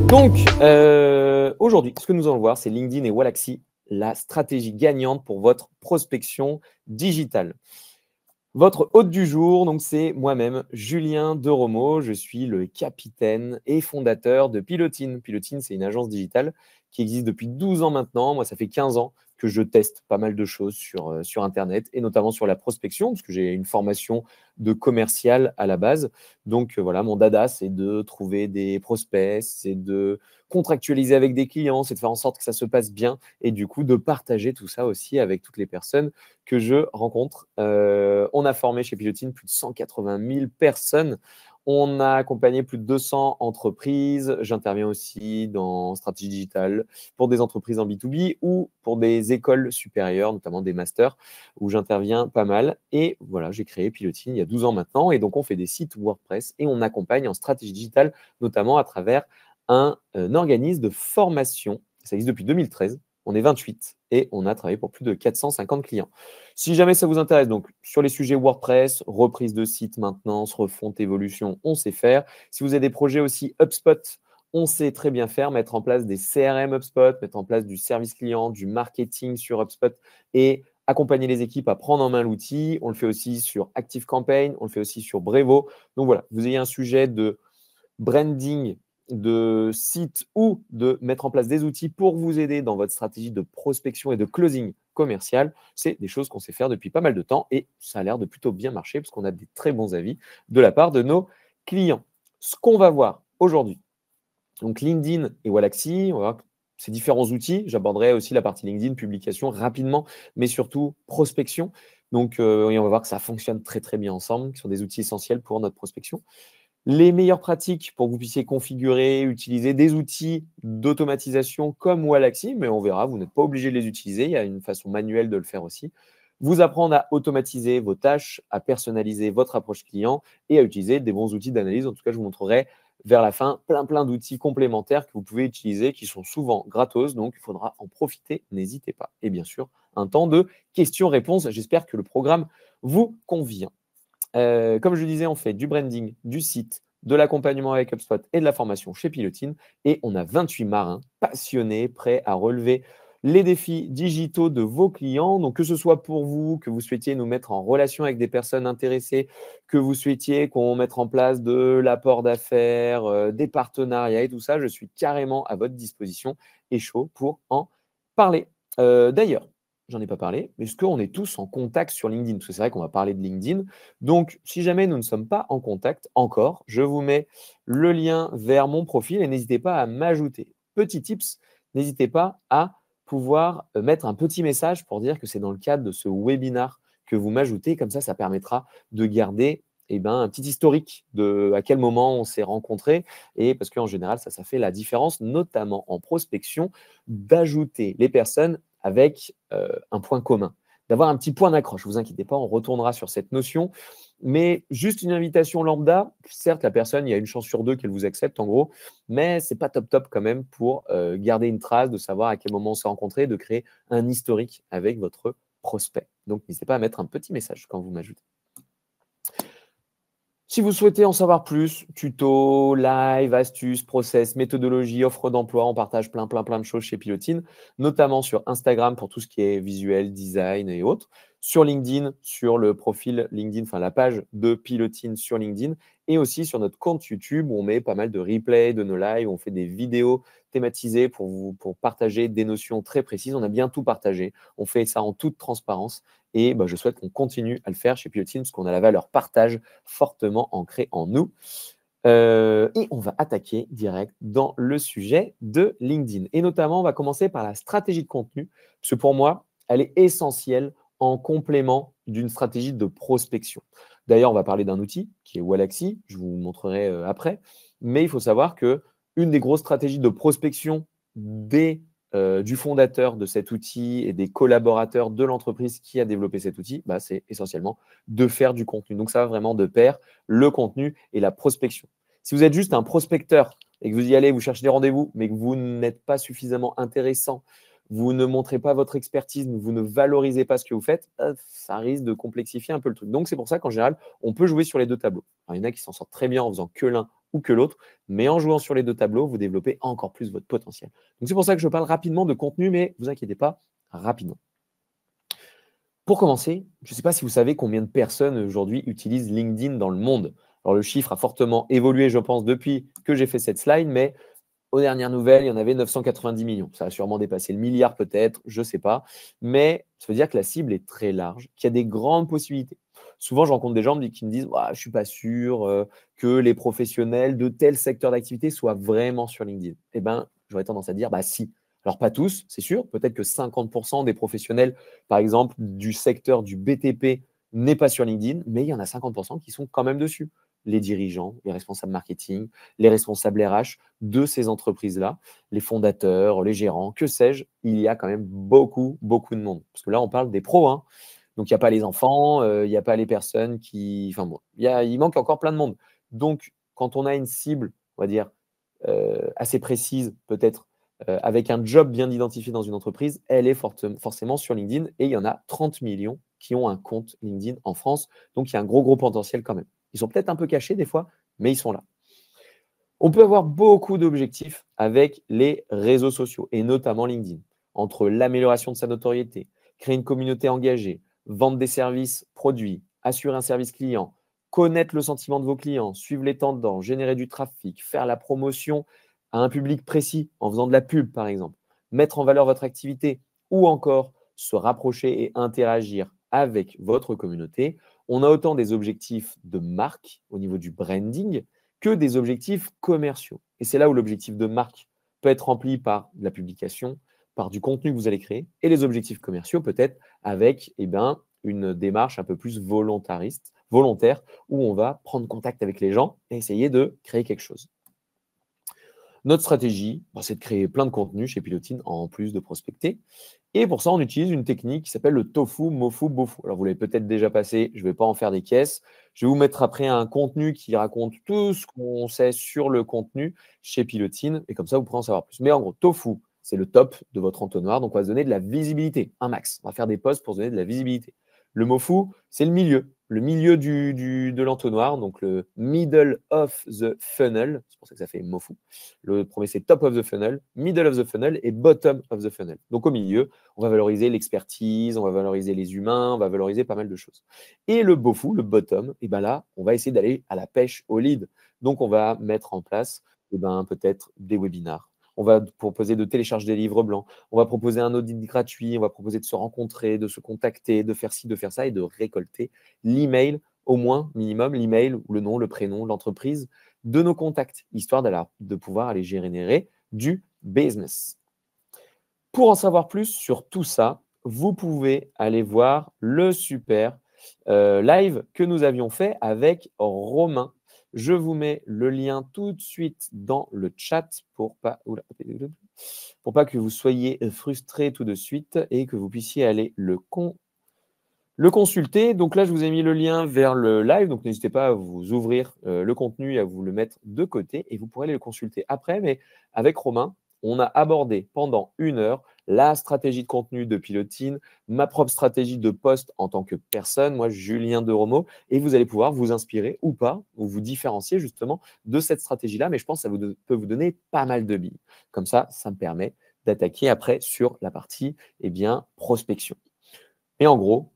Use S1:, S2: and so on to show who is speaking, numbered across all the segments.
S1: Donc, aujourd'hui, ce que nous allons voir, c'est LinkedIn et Wallaxy, la stratégie gagnante pour votre prospection digitale. Votre hôte du jour, donc c'est moi-même, Julien Deromo. Je suis le capitaine et fondateur de Pilotine. Pilotine, c'est une agence digitale qui existe depuis 12 ans maintenant. Moi, ça fait 15 ans que je teste pas mal de choses sur Internet et notamment sur la prospection, parce que j'ai une formation de commercial à la base. Donc voilà, mon dada, c'est de trouver des prospects, c'est de contractualiser avec des clients, c'est de faire en sorte que ça se passe bien et du coup de partager tout ça aussi avec toutes les personnes que je rencontre. On a formé chez Pilotine plus de 180 000 personnes. On a accompagné plus de 200 entreprises. J'interviens aussi dans stratégie digitale pour des entreprises en B2B ou pour des écoles supérieures, notamment des masters, où j'interviens pas mal. Et voilà, j'ai créé Pilotine il y a 12 ans maintenant. Et donc, on fait des sites WordPress et on accompagne en stratégie digitale, notamment à travers un organisme de formation. Ça existe depuis 2013. On est 28 et on a travaillé pour plus de 450 clients. Si jamais ça vous intéresse, donc sur les sujets WordPress, reprise de site, maintenance, refonte, évolution, on sait faire. Si vous avez des projets aussi HubSpot, on sait très bien faire, mettre en place des CRM HubSpot, mettre en place du service client, du marketing sur HubSpot et accompagner les équipes à prendre en main l'outil. On le fait aussi sur ActiveCampaign, on le fait aussi sur Brevo. Donc voilà, vous ayez un sujet de branding, de site ou de mettre en place des outils pour vous aider dans votre stratégie de prospection et de closing commercial, c'est des choses qu'on sait faire depuis pas mal de temps et ça a l'air de plutôt bien marcher parce qu'on a des très bons avis de la part de nos clients. Ce qu'on va voir aujourd'hui, donc LinkedIn et Wallaxy, on va voir ces différents outils. J'aborderai aussi la partie LinkedIn, publication rapidement, mais surtout prospection. Donc, et on va voir que ça fonctionne très très bien ensemble, qui sont des outils essentiels pour notre prospection. Les meilleures pratiques pour que vous puissiez configurer, utiliser des outils d'automatisation comme Wallaxy, mais on verra, vous n'êtes pas obligé de les utiliser, il y a une façon manuelle de le faire aussi. Vous apprendre à automatiser vos tâches, à personnaliser votre approche client et à utiliser des bons outils d'analyse. En tout cas, je vous montrerai vers la fin plein d'outils complémentaires que vous pouvez utiliser qui sont souvent gratos, donc il faudra en profiter, n'hésitez pas. Et bien sûr, un temps de questions-réponses. J'espère que le programme vous convient. Comme je le disais, on fait du branding, du site, de l'accompagnement avec HubSpot et de la formation chez Pilotine. Et on a 28 marins passionnés, prêts à relever les défis digitaux de vos clients. Donc, que ce soit pour vous, que vous souhaitiez nous mettre en relation avec des personnes intéressées, que vous souhaitiez qu'on mette en place de l'apport d'affaires, des partenariats et tout ça, je suis carrément à votre disposition et chaud pour en parler. D'ailleurs, j'en ai pas parlé, mais est-ce qu'on est tous en contact sur LinkedIn? Parce que c'est vrai qu'on va parler de LinkedIn. Donc, si jamais nous ne sommes pas en contact encore, je vous mets le lien vers mon profil et n'hésitez pas à m'ajouter. Petit tips, n'hésitez pas à pouvoir mettre un petit message pour dire que c'est dans le cadre de ce webinar que vous m'ajoutez. Comme ça permettra de garder un petit historique de à quel moment on s'est rencontrés. Et parce qu'en général, ça fait la différence, notamment en prospection, d'ajouter les personnes avec un point commun, d'avoir un petit point d'accroche. Ne vous inquiétez pas, on retournera sur cette notion. Mais juste une invitation lambda, certes, la personne, il y a une chance sur deux qu'elle vous accepte, en gros, mais ce n'est pas top quand même pour garder une trace, de savoir à quel moment on s'est rencontrés, de créer un historique avec votre prospect. Donc, n'hésitez pas à mettre un petit message quand vous m'ajoutez. Si vous souhaitez en savoir plus, tuto, live, astuces, process, méthodologie, offre d'emploi, on partage plein de choses chez Pilotine, notamment sur Instagram pour tout ce qui est visuel, design et autres, sur LinkedIn, sur le profil LinkedIn, enfin la page de Pilotine sur LinkedIn, et aussi sur notre compte YouTube où on met pas mal de replays de nos lives, on fait des vidéos thématisées pour partager des notions très précises. On a bien tout partagé, on fait ça en toute transparence et je souhaite qu'on continue à le faire chez Pilotine parce qu'on a la valeur partage fortement ancrée en nous. Et on va attaquer direct dans le sujet de LinkedIn. Et notamment, on va commencer par la stratégie de contenu, parce que pour moi, elle est essentielle en complément d'une stratégie de prospection. D'ailleurs, on va parler d'un outil qui est Wallaxy, je vous montrerai après, mais il faut savoir qu'une des grosses stratégies de prospection du fondateur de cet outil et des collaborateurs de l'entreprise qui a développé cet outil, c'est essentiellement de faire du contenu. Donc, ça va vraiment de pair, le contenu et la prospection. Si vous êtes juste un prospecteur et que vous y allez, vous cherchez des rendez-vous, mais que vous n'êtes pas suffisamment intéressant, vous ne montrez pas votre expertise, vous ne valorisez pas ce que vous faites, ça risque de complexifier un peu le truc. Donc, c'est pour ça qu'en général, on peut jouer sur les deux tableaux. Alors, il y en a qui s'en sortent très bien en faisant que l'un ou que l'autre, mais en jouant sur les deux tableaux, vous développez encore plus votre potentiel. Donc c'est pour ça que je parle rapidement de contenu, mais ne vous inquiétez pas, rapidement. Pour commencer, je ne sais pas si vous savez combien de personnes aujourd'hui utilisent LinkedIn dans le monde. Alors le chiffre a fortement évolué, je pense, depuis que j'ai fait cette slide, mais aux dernières nouvelles, il y en avait 990 millions. Ça a sûrement dépassé le milliard peut-être, je ne sais pas. Mais ça veut dire que la cible est très large, qu'il y a des grandes possibilités. Souvent, je rencontre des gens qui me disent je ne suis pas sûr que les professionnels de tel secteur d'activité soient vraiment sur LinkedIn. Eh bien, j'aurais tendance à dire si. Alors, pas tous, c'est sûr. Peut-être que 50% des professionnels, par exemple, du secteur du BTP n'est pas sur LinkedIn, mais il y en a 50% qui sont quand même dessus. Les dirigeants, les responsables marketing, les responsables RH de ces entreprises-là, les fondateurs, les gérants, que sais-je, il y a quand même beaucoup, beaucoup de monde. Parce que là, on parle des pros, hein. Donc, il n'y a pas les enfants, il n'y a pas les personnes qui… Enfin bon, il manque encore plein de monde. Donc, quand on a une cible, on va dire, assez précise, peut-être avec un job bien identifié dans une entreprise, elle est forcément sur LinkedIn. Et il y en a 30 millions qui ont un compte LinkedIn en France. Donc, il y a un gros, gros potentiel quand même. Ils sont peut-être un peu cachés des fois, mais ils sont là. On peut avoir beaucoup d'objectifs avec les réseaux sociaux, et notamment LinkedIn, entre l'amélioration de sa notoriété, créer une communauté engagée, vendre des services, produits, assurer un service client, connaître le sentiment de vos clients, suivre les tendances, générer du trafic, faire la promotion à un public précis en faisant de la pub, par exemple, mettre en valeur votre activité ou encore se rapprocher et interagir avec votre communauté. On a autant des objectifs de marque au niveau du branding que des objectifs commerciaux. Et c'est là où l'objectif de marque peut être rempli par de la publication, par du contenu que vous allez créer, et les objectifs commerciaux peut-être avec une démarche un peu plus volontariste, volontaire, où on va prendre contact avec les gens et essayer de créer quelque chose. Notre stratégie, c'est de créer plein de contenus chez Pilotine en plus de prospecter. Et pour ça, on utilise une technique qui s'appelle le tofu, mofu, bofu. Alors, vous l'avez peut-être déjà passé, je ne vais pas en faire des caisses. Je vais vous mettre après un contenu qui raconte tout ce qu'on sait sur le contenu chez Pilotine. Et comme ça, vous pourrez en savoir plus. Mais en gros, tofu, c'est le top de votre entonnoir. Donc, on va se donner de la visibilité, un max. On va faire des posts pour se donner de la visibilité. Le mofu, c'est le milieu de l'entonnoir, donc le middle of the funnel. C'est pour ça que ça fait mofu. Le premier, c'est top of the funnel, middle of the funnel et bottom of the funnel. Donc, au milieu, on va valoriser l'expertise, on va valoriser les humains, on va valoriser pas mal de choses. Et le bofu, le bottom, et là, on va essayer d'aller à la pêche au lead. Donc, on va mettre en place peut-être des webinars. On va proposer de télécharger des livres blancs. On va proposer un audit gratuit. On va proposer de se rencontrer, de se contacter, de faire ci, de faire ça et de récolter l'email, au moins minimum, l'email ou le nom, le prénom, l'entreprise de nos contacts, histoire de pouvoir aller générer du business. Pour en savoir plus sur tout ça, vous pouvez aller voir le super live que nous avions fait avec Romain. Je vous mets le lien tout de suite dans le chat pour pas que vous soyez frustrés tout de suite et que vous puissiez aller le consulter. Donc là, je vous ai mis le lien vers le live. Donc n'hésitez pas à vous ouvrir le contenu et à vous le mettre de côté et vous pourrez aller le consulter après. Mais avec Romain, on a abordé pendant 1 heure la stratégie de contenu de Pilotine, ma propre stratégie de poste en tant que personne, moi, Julien Deromo, et vous allez pouvoir vous inspirer ou pas, ou vous différencier justement de cette stratégie-là. Mais je pense que ça peut vous donner pas mal de billes. Comme ça me permet d'attaquer après sur la partie prospection. Et en gros,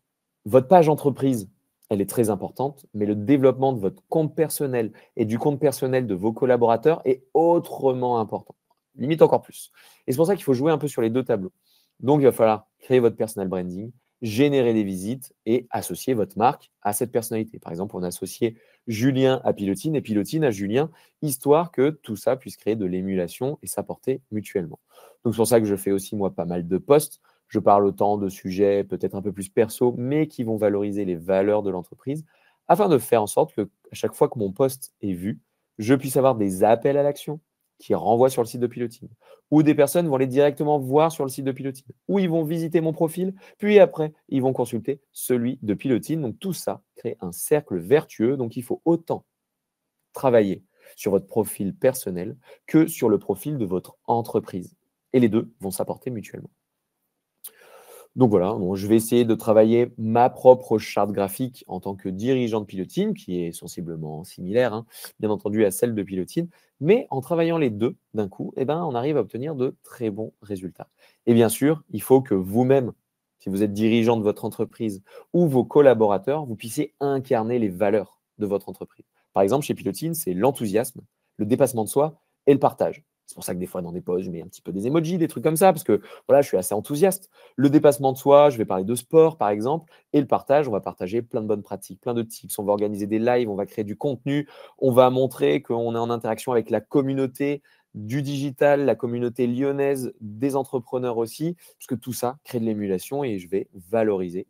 S1: votre page entreprise, elle est très importante, mais le développement de votre compte personnel et du compte personnel de vos collaborateurs est autrement important, limite encore plus. Et c'est pour ça qu'il faut jouer un peu sur les deux tableaux. Donc, il va falloir créer votre personal branding, générer des visites et associer votre marque à cette personnalité. Par exemple, on a associé Julien à Pilotine et Pilotine à Julien, histoire que tout ça puisse créer de l'émulation et s'apporter mutuellement. Donc, c'est pour ça que je fais aussi, moi, pas mal de posts. Je parle autant de sujets peut-être un peu plus perso, mais qui vont valoriser les valeurs de l'entreprise, afin de faire en sorte que à chaque fois que mon post est vu, je puisse avoir des appels à l'action qui renvoient sur le site de Pilotine, ou des personnes vont aller directement voir sur le site de Pilotine, ou ils vont visiter mon profil, puis après, ils vont consulter celui de Pilotine. Donc tout ça crée un cercle vertueux. Donc il faut autant travailler sur votre profil personnel que sur le profil de votre entreprise. Et les deux vont s'apporter mutuellement. Donc voilà, bon, je vais essayer de travailler ma propre charte graphique en tant que dirigeant de Pilotine, qui est sensiblement similaire, hein, bien entendu, à celle de Pilotine. Mais en travaillant les deux d'un coup, eh ben, on arrive à obtenir de très bons résultats. Et bien sûr, il faut que vous-même, si vous êtes dirigeant de votre entreprise ou vos collaborateurs, vous puissiez incarner les valeurs de votre entreprise. Par exemple, chez Pilotine, c'est l'enthousiasme, le dépassement de soi et le partage. C'est pour ça que des fois, dans des posts, je mets un petit peu des emojis, des trucs comme ça, parce que voilà, je suis assez enthousiaste. Le dépassement de soi, je vais parler de sport, par exemple. Et le partage, on va partager plein de bonnes pratiques, plein de tips. On va organiser des lives, on va créer du contenu. On va montrer qu'on est en interaction avec la communauté du digital, la communauté lyonnaise, des entrepreneurs aussi, parce que tout ça crée de l'émulation et je vais valoriser,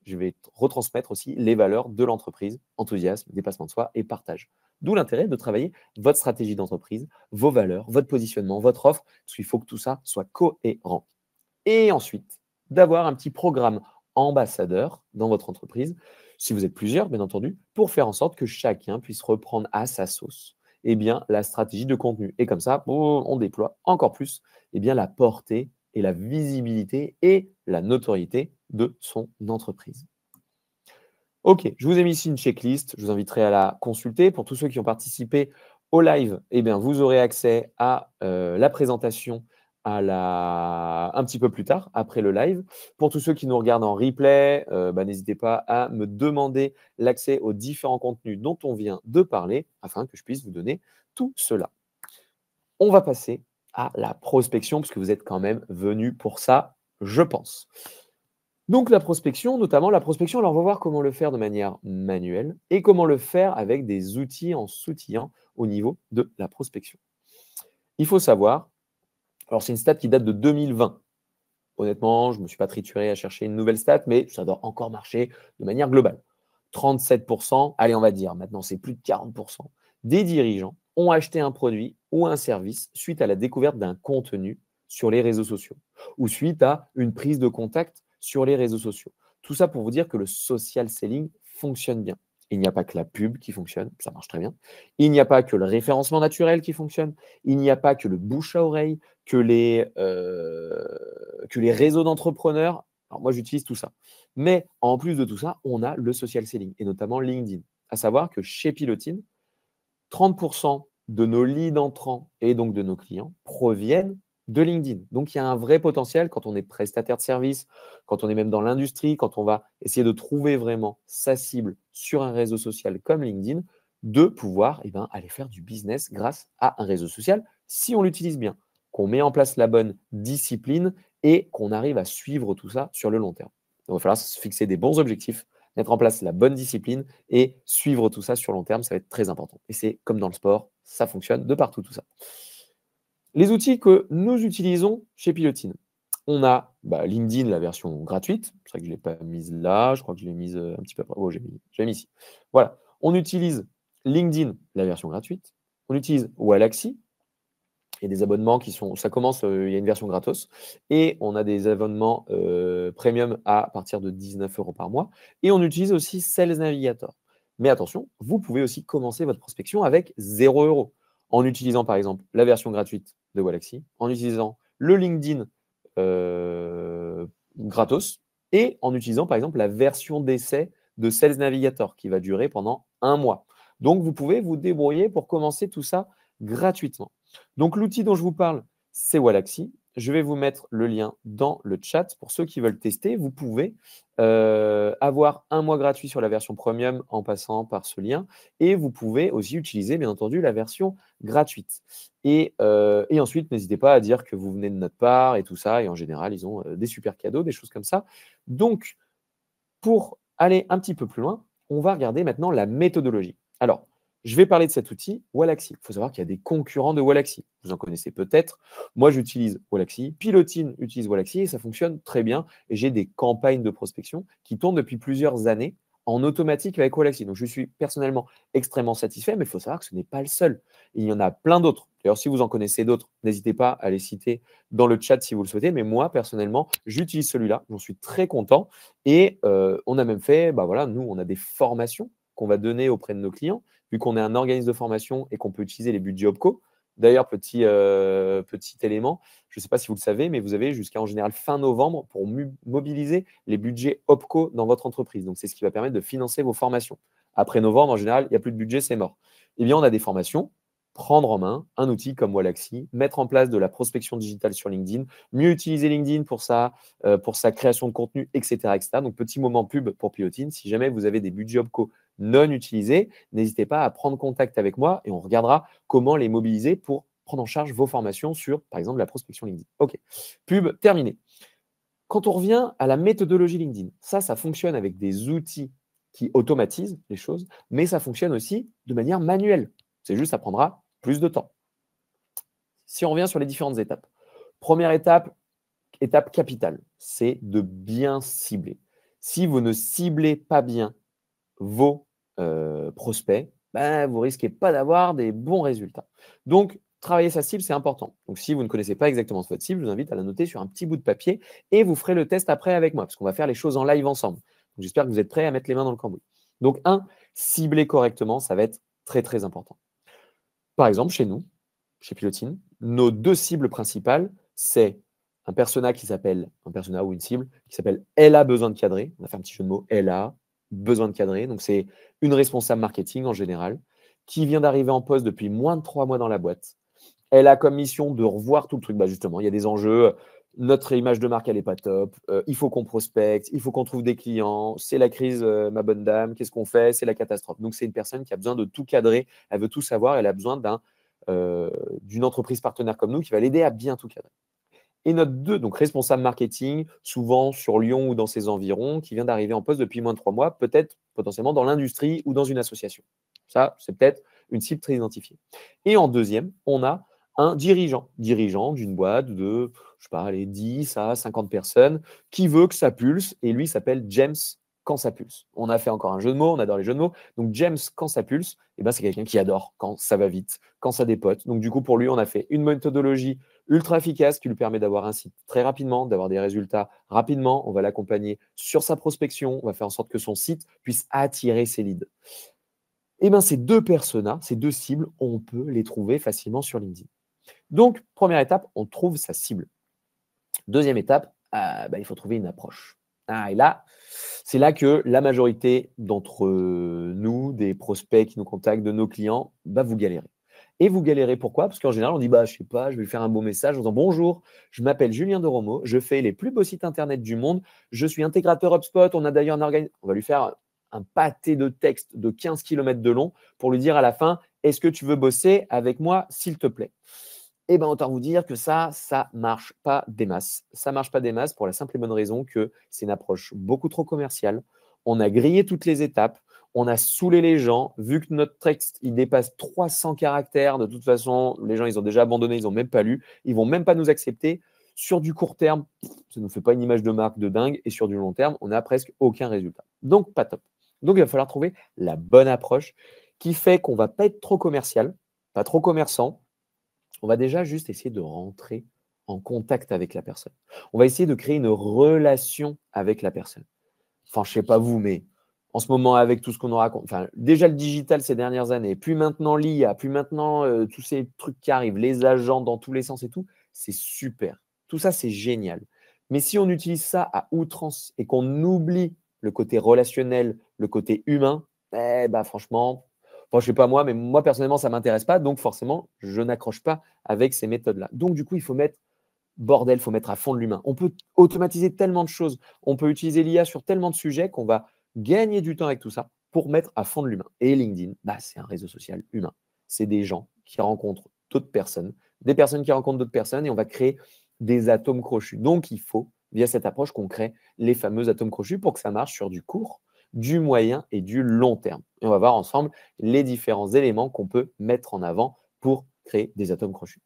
S1: je vais retransmettre aussi les valeurs de l'entreprise, enthousiasme, dépassement de soi et partage. D'où l'intérêt de travailler votre stratégie d'entreprise, vos valeurs, votre positionnement, votre offre, parce qu'il faut que tout ça soit cohérent. Et ensuite, d'avoir un petit programme ambassadeur dans votre entreprise, si vous êtes plusieurs, bien entendu, pour faire en sorte que chacun puisse reprendre à sa sauce la stratégie de contenu. Et comme ça, on déploie encore plus la portée et la visibilité et la notoriété de son entreprise. Ok, je vous ai mis ici une checklist, je vous inviterai à la consulter. Pour tous ceux qui ont participé au live, vous aurez accès à la présentation un petit peu plus tard, après le live. Pour tous ceux qui nous regardent en replay, n'hésitez pas à me demander l'accès aux différents contenus dont on vient de parler, afin que je puisse vous donner tout cela. On va passer à la prospection, parce que vous êtes quand même venus pour ça, je pense. Donc la prospection, notamment la prospection, alors on va voir comment le faire de manière manuelle et comment le faire avec des outils en s'outillant au niveau de la prospection. Il faut savoir, alors c'est une stat qui date de 2020. Honnêtement, je ne me suis pas trituré à chercher une nouvelle stat, mais ça doit encore marcher de manière globale. 37%, allez on va dire, maintenant c'est plus de 40%, des dirigeants ont acheté un produit ou un service suite à la découverte d'un contenu sur les réseaux sociaux ou suite à une prise de contact sur les réseaux sociaux. Tout ça pour vous dire que le social selling fonctionne bien. Il n'y a pas que la pub qui fonctionne, ça marche très bien. Il n'y a pas que le référencement naturel qui fonctionne. Il n'y a pas que le bouche à oreille, que les réseaux d'entrepreneurs. Alors moi, j'utilise tout ça. Mais en plus de tout ça, on a le social selling et notamment LinkedIn. À savoir que chez Pilotine, 30% de nos leads entrants et donc de nos clients proviennent de LinkedIn. Donc, il y a un vrai potentiel quand on est prestataire de service, quand on est même dans l'industrie, quand on va essayer de trouver vraiment sa cible sur un réseau social comme LinkedIn, de pouvoir aller faire du business grâce à un réseau social si on l'utilise bien, qu'on met en place la bonne discipline et qu'on arrive à suivre tout ça sur le long terme. Donc, il va falloir se fixer des bons objectifs, mettre en place la bonne discipline et suivre tout ça sur long terme, ça va être très important. Et c'est comme dans le sport, ça fonctionne de partout tout ça. Les outils que nous utilisons chez Pilotine. On a LinkedIn, la version gratuite. C'est vrai que je ne l'ai pas mise là. Je crois que je l'ai mise un petit peu après. Oh, j'ai mis ici. Voilà. On utilise LinkedIn, la version gratuite. On utilise Wallaxy. Il y a des abonnements qui sont… Ça commence, il y a une version gratos. Et on a des abonnements premium à partir de 19 € par mois. Et on utilise aussi Sales Navigator. Mais attention, vous pouvez aussi commencer votre prospection avec 0 € en utilisant par exemple la version gratuite de Wallaxy, en utilisant le LinkedIn gratos et en utilisant par exemple la version d'essai de Sales Navigator qui va durer pendant 1 mois. Donc, vous pouvez vous débrouiller pour commencer tout ça gratuitement. Donc, l'outil dont je vous parle, c'est Wallaxy. Je vais vous mettre le lien dans le chat. Pour ceux qui veulent tester, vous pouvez avoir 1 mois gratuit sur la version premium en passant par ce lien. Et vous pouvez aussi utiliser, bien entendu, la version gratuite. Et ensuite, n'hésitez pas à dire que vous venez de notre part et tout ça. Et en général, ils ont des super cadeaux, des choses comme ça. Donc, pour aller un petit peu plus loin, on va regarder maintenant la méthodologie. Alors, je vais parler de cet outil, Wallaxy. Il faut savoir qu'il y a des concurrents de Wallaxy. Vous en connaissez peut-être. Moi, j'utilise Wallaxy. Pilotine utilise Wallaxy et ça fonctionne très bien. Et j'ai des campagnes de prospection qui tournent depuis plusieurs années en automatique avec Wallaxy. Donc, je suis personnellement extrêmement satisfait, mais il faut savoir que ce n'est pas le seul. Il y en a plein d'autres. D'ailleurs, si vous en connaissez d'autres, n'hésitez pas à les citer dans le chat si vous le souhaitez. Mais moi, personnellement, j'utilise celui-là. J'en suis très content. Et on a même fait, nous, on a des formations qu'on va donner auprès de nos clients, vu qu'on est un organisme de formation et qu'on peut utiliser les budgets OPCO. D'ailleurs, petit élément, je ne sais pas si vous le savez, mais vous avez jusqu'à en général fin novembre pour mobiliser les budgets OPCO dans votre entreprise. Donc, c'est ce qui va permettre de financer vos formations. Après novembre, en général, il n'y a plus de budget, c'est mort. Eh bien, on a des formations, prendre en main un outil comme Wallaxy, mettre en place de la prospection digitale sur LinkedIn, mieux utiliser LinkedIn pour sa création de contenu, etc., etc. Donc, petit moment pub pour Pilotine. Si jamais vous avez des budgets OPCO non utilisés, n'hésitez pas à prendre contact avec moi et on regardera comment les mobiliser pour prendre en charge vos formations sur, par exemple, la prospection LinkedIn. OK, pub terminé. Quand on revient à la méthodologie LinkedIn, ça fonctionne avec des outils qui automatisent les choses, mais ça fonctionne aussi de manière manuelle. C'est juste, ça prendra plus de temps. Si on revient sur les différentes étapes, première étape, étape capitale, c'est de bien cibler. Si vous ne ciblez pas bien vos prospects, ben, vous risquez pas d'avoir des bons résultats. Donc, travailler sa cible, c'est important. Donc, si vous ne connaissez pas exactement votre cible, je vous invite à la noter sur un petit bout de papier et vous ferez le test après avec moi, parce qu'on va faire les choses en live ensemble. J'espère que vous êtes prêts à mettre les mains dans le cambouis. Donc, cibler correctement, ça va être très, très important. Par exemple, chez nous, chez Pilotine, nos 2 cibles principales, c'est un persona ou une cible qui s'appelle Elle a besoin de cadrer. On a fait un petit jeu de mots, Elle a besoin de cadrer. Donc, c'est une responsable marketing en général qui vient d'arriver en poste depuis moins de 3 mois dans la boîte. Elle a comme mission de revoir tout le truc. Bah, justement, il y a des enjeux. Notre image de marque, elle n'est pas top. Il faut qu'on prospecte, il faut qu'on trouve des clients. C'est la crise, ma bonne dame. Qu'est-ce qu'on fait? C'est la catastrophe. Donc, c'est une personne qui a besoin de tout cadrer. Elle veut tout savoir. Elle a besoin d'une entreprise partenaire comme nous qui va l'aider à bien tout cadrer. Et notre 2, donc responsable marketing, souvent sur Lyon ou dans ses environs, qui vient d'arriver en poste depuis moins de 3 mois, peut-être potentiellement dans l'industrie ou dans une association. Ça, c'est peut-être une cible très identifiée. Et en deuxième, on a un dirigeant d'une boîte de, je sais pas, les 10 à 50 personnes, qui veut que ça pulse, et lui s'appelle James quand ça pulse. On a fait encore un jeu de mots, on adore les jeux de mots. Donc James quand ça pulse, eh ben, c'est quelqu'un qui adore quand ça va vite, quand ça dépote. Donc du coup, pour lui, on a fait une méthodologie ultra efficace qui lui permet d'avoir un site très rapidement, d'avoir des résultats rapidement. On va l'accompagner sur sa prospection, on va faire en sorte que son site puisse attirer ses leads. Et bien, ces 2 personas, ces 2 cibles, on peut les trouver facilement sur LinkedIn. Donc, première étape, on trouve sa cible. Deuxième étape, il faut trouver une approche. Et là, c'est là que la majorité d'entre nous, des prospects qui nous contactent, de nos clients, vous galérez. Et vous galérez pourquoi? Parce qu'en général, on dit, je sais pas, je vais lui faire un beau message en disant bonjour, je m'appelle Julien Doromo, je fais les plus beaux sites internet du monde, je suis intégrateur HubSpot, on a d'ailleurs un organisme. On va lui faire un pâté de texte de 15 km de long pour lui dire à la fin, est-ce que tu veux bosser avec moi, s'il te plaît? Eh bien, autant vous dire que ça marche pas des masses. Ça marche pas des masses pour la simple et bonne raison que c'est une approche beaucoup trop commerciale. On a grillé toutes les étapes. On a saoulé les gens. Vu que notre texte, il dépasse 300 caractères, de toute façon, les gens, ils ont déjà abandonné, ils n'ont même pas lu. Ils vont même pas nous accepter. Sur du court terme, ça ne nous fait pas une image de marque de dingue. Et sur du long terme, on n'a presque aucun résultat. Donc, pas top. Donc, il va falloir trouver la bonne approche qui fait qu'on ne va pas être trop commercial, pas trop commerçant. On va déjà juste essayer de rentrer en contact avec la personne. On va essayer de créer une relation avec la personne. Enfin, je ne sais pas vous, mais en ce moment, avec tout ce qu'on nous raconte, déjà le digital ces dernières années, puis maintenant l'IA, puis maintenant tous ces trucs qui arrivent, les agents dans tous les sens et tout, c'est super. Tout ça, c'est génial. Mais si on utilise ça à outrance et qu'on oublie le côté relationnel, le côté humain, franchement, je ne sais pas moi, mais moi personnellement, ça ne m'intéresse pas. Donc forcément, je n'accroche pas avec ces méthodes-là. Donc du coup, il faut mettre bordel, il faut mettre à fond de l'humain. On peut automatiser tellement de choses. On peut utiliser l'IA sur tellement de sujets qu'on va gagner du temps avec tout ça pour mettre à fond de l'humain. Et LinkedIn, c'est un réseau social humain. C'est des gens qui rencontrent d'autres personnes, des personnes qui rencontrent d'autres personnes et on va créer des atomes crochus. Donc, il faut, via cette approche, qu'on crée les fameux atomes crochus pour que ça marche sur du court, du moyen et du long terme. Et on va voir ensemble les différents éléments qu'on peut mettre en avant pour créer des atomes crochus.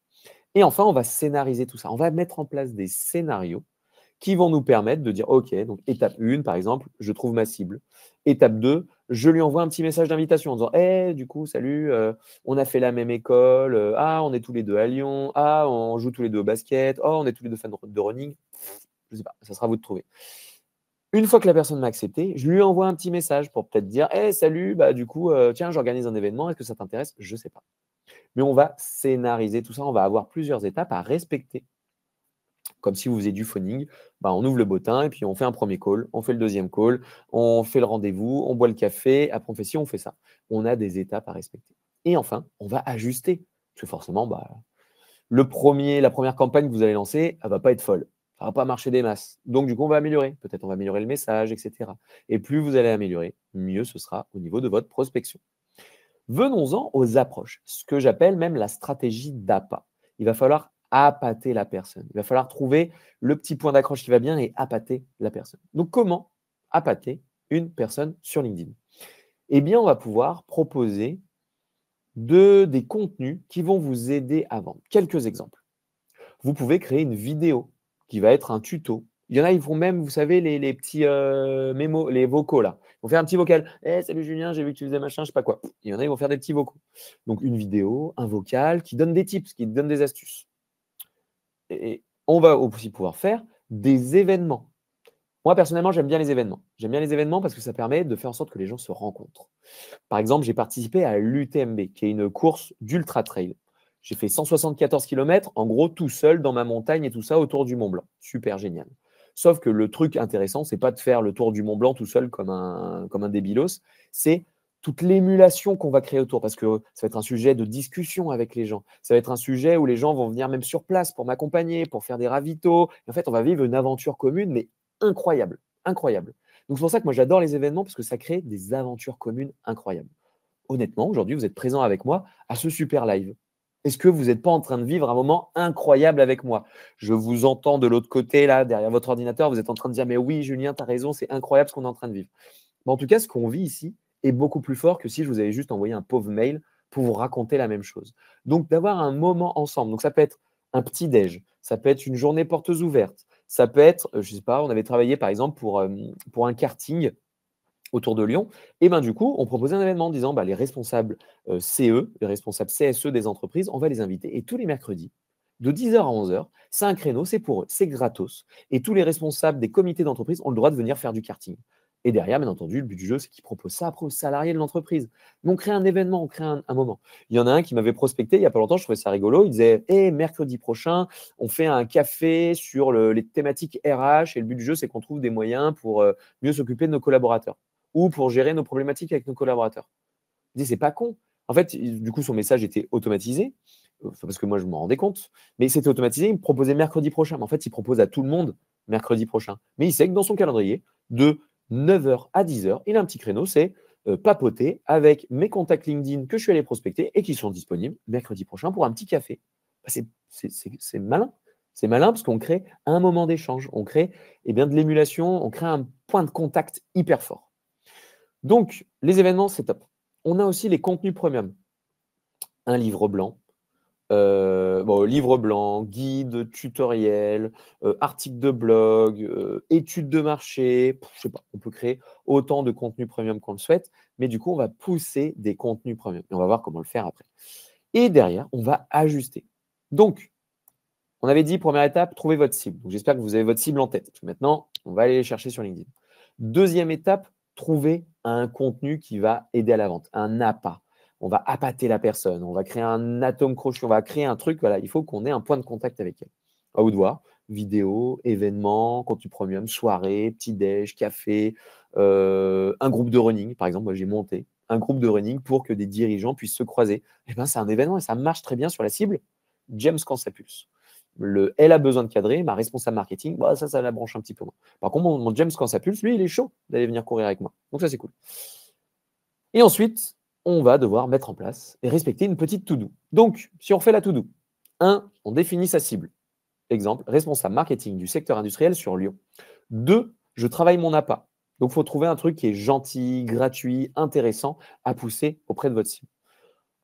S1: Et enfin, on va scénariser tout ça. On va mettre en place des scénarios qui vont nous permettre de dire, OK, donc étape 1, par exemple, je trouve ma cible. Étape 2, je lui envoie un petit message d'invitation en disant, du coup, salut, on a fait la même école, on est tous les deux à Lyon, on joue tous les deux au basket, on est tous les deux fans de running. Je ne sais pas, ça sera à vous de trouver. Une fois que la personne m'a accepté, je lui envoie un petit message pour peut-être dire, salut, du coup, tiens, j'organise un événement, est-ce que ça t'intéresse? Je ne sais pas. Mais on va scénariser tout ça, on va avoir plusieurs étapes à respecter. Comme si vous faisiez du phoning, bah, on ouvre le bottin et puis on fait un premier call, on fait le deuxième call, on fait le rendez-vous, on boit le café, après on fait ci, on fait ça. On a des étapes à respecter. Et enfin, on va ajuster. Parce que forcément, bah, la première campagne que vous allez lancer, elle ne va pas être folle. Ça ne va pas marcher des masses. Donc, du coup, on va améliorer. Peut-être on va améliorer le message, etc. Et plus vous allez améliorer, mieux ce sera au niveau de votre prospection. Venons-en aux approches, ce que j'appelle même la stratégie d'appât. Il va falloir appâter la personne. Il va falloir trouver le petit point d'accroche qui va bien et appâter la personne. Donc, comment appâter une personne sur LinkedIn? Eh bien, on va pouvoir proposer des contenus qui vont vous aider à vendre. Quelques exemples. Vous pouvez créer une vidéo qui va être un tuto. Il y en a, ils font même, vous savez, les petits mémos, les vocaux là. Ils vont faire un petit vocal. Salut Julien, j'ai vu que tu faisais machin, je sais pas quoi. Il y en a, ils vont faire des petits vocaux. Donc une vidéo, un vocal qui donne des tips, qui donne des astuces. Et on va aussi pouvoir faire des événements. Moi, personnellement, j'aime bien les événements. J'aime bien les événements parce que ça permet de faire en sorte que les gens se rencontrent. Par exemple, j'ai participé à l'UTMB, qui est une course d'ultra trail. J'ai fait 174 km, en gros, tout seul dans ma montagne et tout ça autour du Mont Blanc. Super génial. Sauf que le truc intéressant, c'est pas de faire le tour du Mont Blanc tout seul comme un débilos, c'est toute l'émulation qu'on va créer autour, parce que ça va être un sujet de discussion avec les gens. Ça va être un sujet où les gens vont venir même sur place pour m'accompagner, pour faire des ravitaux. Et en fait, on va vivre une aventure commune, mais incroyable, incroyable. Donc c'est pour ça que moi j'adore les événements, parce que ça crée des aventures communes incroyables. Honnêtement, aujourd'hui, vous êtes présent avec moi à ce super live. Est-ce que vous n'êtes pas en train de vivre un moment incroyable avec moi? Je vous entends de l'autre côté, là, derrière votre ordinateur, vous êtes en train de dire, mais oui, Julien, tu as raison, c'est incroyable ce qu'on est en train de vivre. Mais en tout cas, ce qu'on vit ici est beaucoup plus fort que si je vous avais juste envoyé un pauvre mail pour vous raconter la même chose. Donc, d'avoir un moment ensemble. Donc, ça peut être un petit déj, ça peut être une journée portes ouvertes, ça peut être, je ne sais pas, on avait travaillé par exemple pour un karting autour de Lyon. Et ben du coup, on proposait un événement en disant les responsables CE, les responsables CSE des entreprises, on va les inviter. Et tous les mercredis, de 10h à 11h, c'est un créneau, c'est pour eux, c'est gratos. Et tous les responsables des comités d'entreprise ont le droit de venir faire du karting. Et derrière, bien entendu, le but du jeu, c'est qu'ils proposent ça après aux salariés de l'entreprise. Mais on crée un événement, on crée un moment. Il y en a un qui m'avait prospecté il n'y a pas longtemps, je trouvais ça rigolo. Il disait mercredi prochain, on fait un café sur les thématiques RH. Et le but du jeu, c'est qu'on trouve des moyens pour mieux s'occuper de nos collaborateurs ou pour gérer nos problématiques avec nos collaborateurs. Je dis, c'est pas con. En fait, du coup, son message était automatisé, parce que moi, je m'en rendais compte, mais c'était automatisé, il me proposait mercredi prochain. Mais en fait, il propose à tout le monde mercredi prochain. Mais il sait que dans son calendrier, de 9h à 10h, il a un petit créneau, c'est papoter avec mes contacts LinkedIn que je suis allé prospecter et qui sont disponibles mercredi prochain pour un petit café. C'est malin. C'est malin parce qu'on crée un moment d'échange, on crée de l'émulation, on crée un point de contact hyper fort. Donc, les événements, c'est top. On a aussi les contenus premium. Un livre blanc, livre blanc, guide, tutoriel, article de blog, études de marché, je sais pas, on peut créer autant de contenus premium qu'on le souhaite, mais du coup, on va pousser des contenus premium et on va voir comment le faire après. Et derrière, on va ajuster. Donc, on avait dit, première étape, trouver votre cible. Donc, j'espère que vous avez votre cible en tête. Maintenant, on va aller les chercher sur LinkedIn. Deuxième étape, trouver un contenu qui va aider à la vente, un appât. On va appâter la personne, on va créer un atome crochet, on va créer un truc. Voilà, il faut qu'on ait un point de contact avec elle. À vous de voir, vidéo, événement, contenu premium, soirée, petit-déj, café, un groupe de running. Par exemple, moi, j'ai monté un groupe de running pour que des dirigeants puissent se croiser. Eh ben, c'est un événement et ça marche très bien sur la cible James Cansapulse. Elle a besoin de cadrer, ma responsable marketing, ça la branche un petit peu moins. Par contre, mon James, quand ça pulse, lui, il est chaud d'aller venir courir avec moi. Donc ça, c'est cool. Et ensuite, on va devoir mettre en place et respecter une petite to-do. Donc, si on fait la to-do, 1, on définit sa cible. Exemple, responsable marketing du secteur industriel sur Lyon. 2, je travaille mon appât. Donc, il faut trouver un truc qui est gentil, gratuit, intéressant à pousser auprès de votre cible.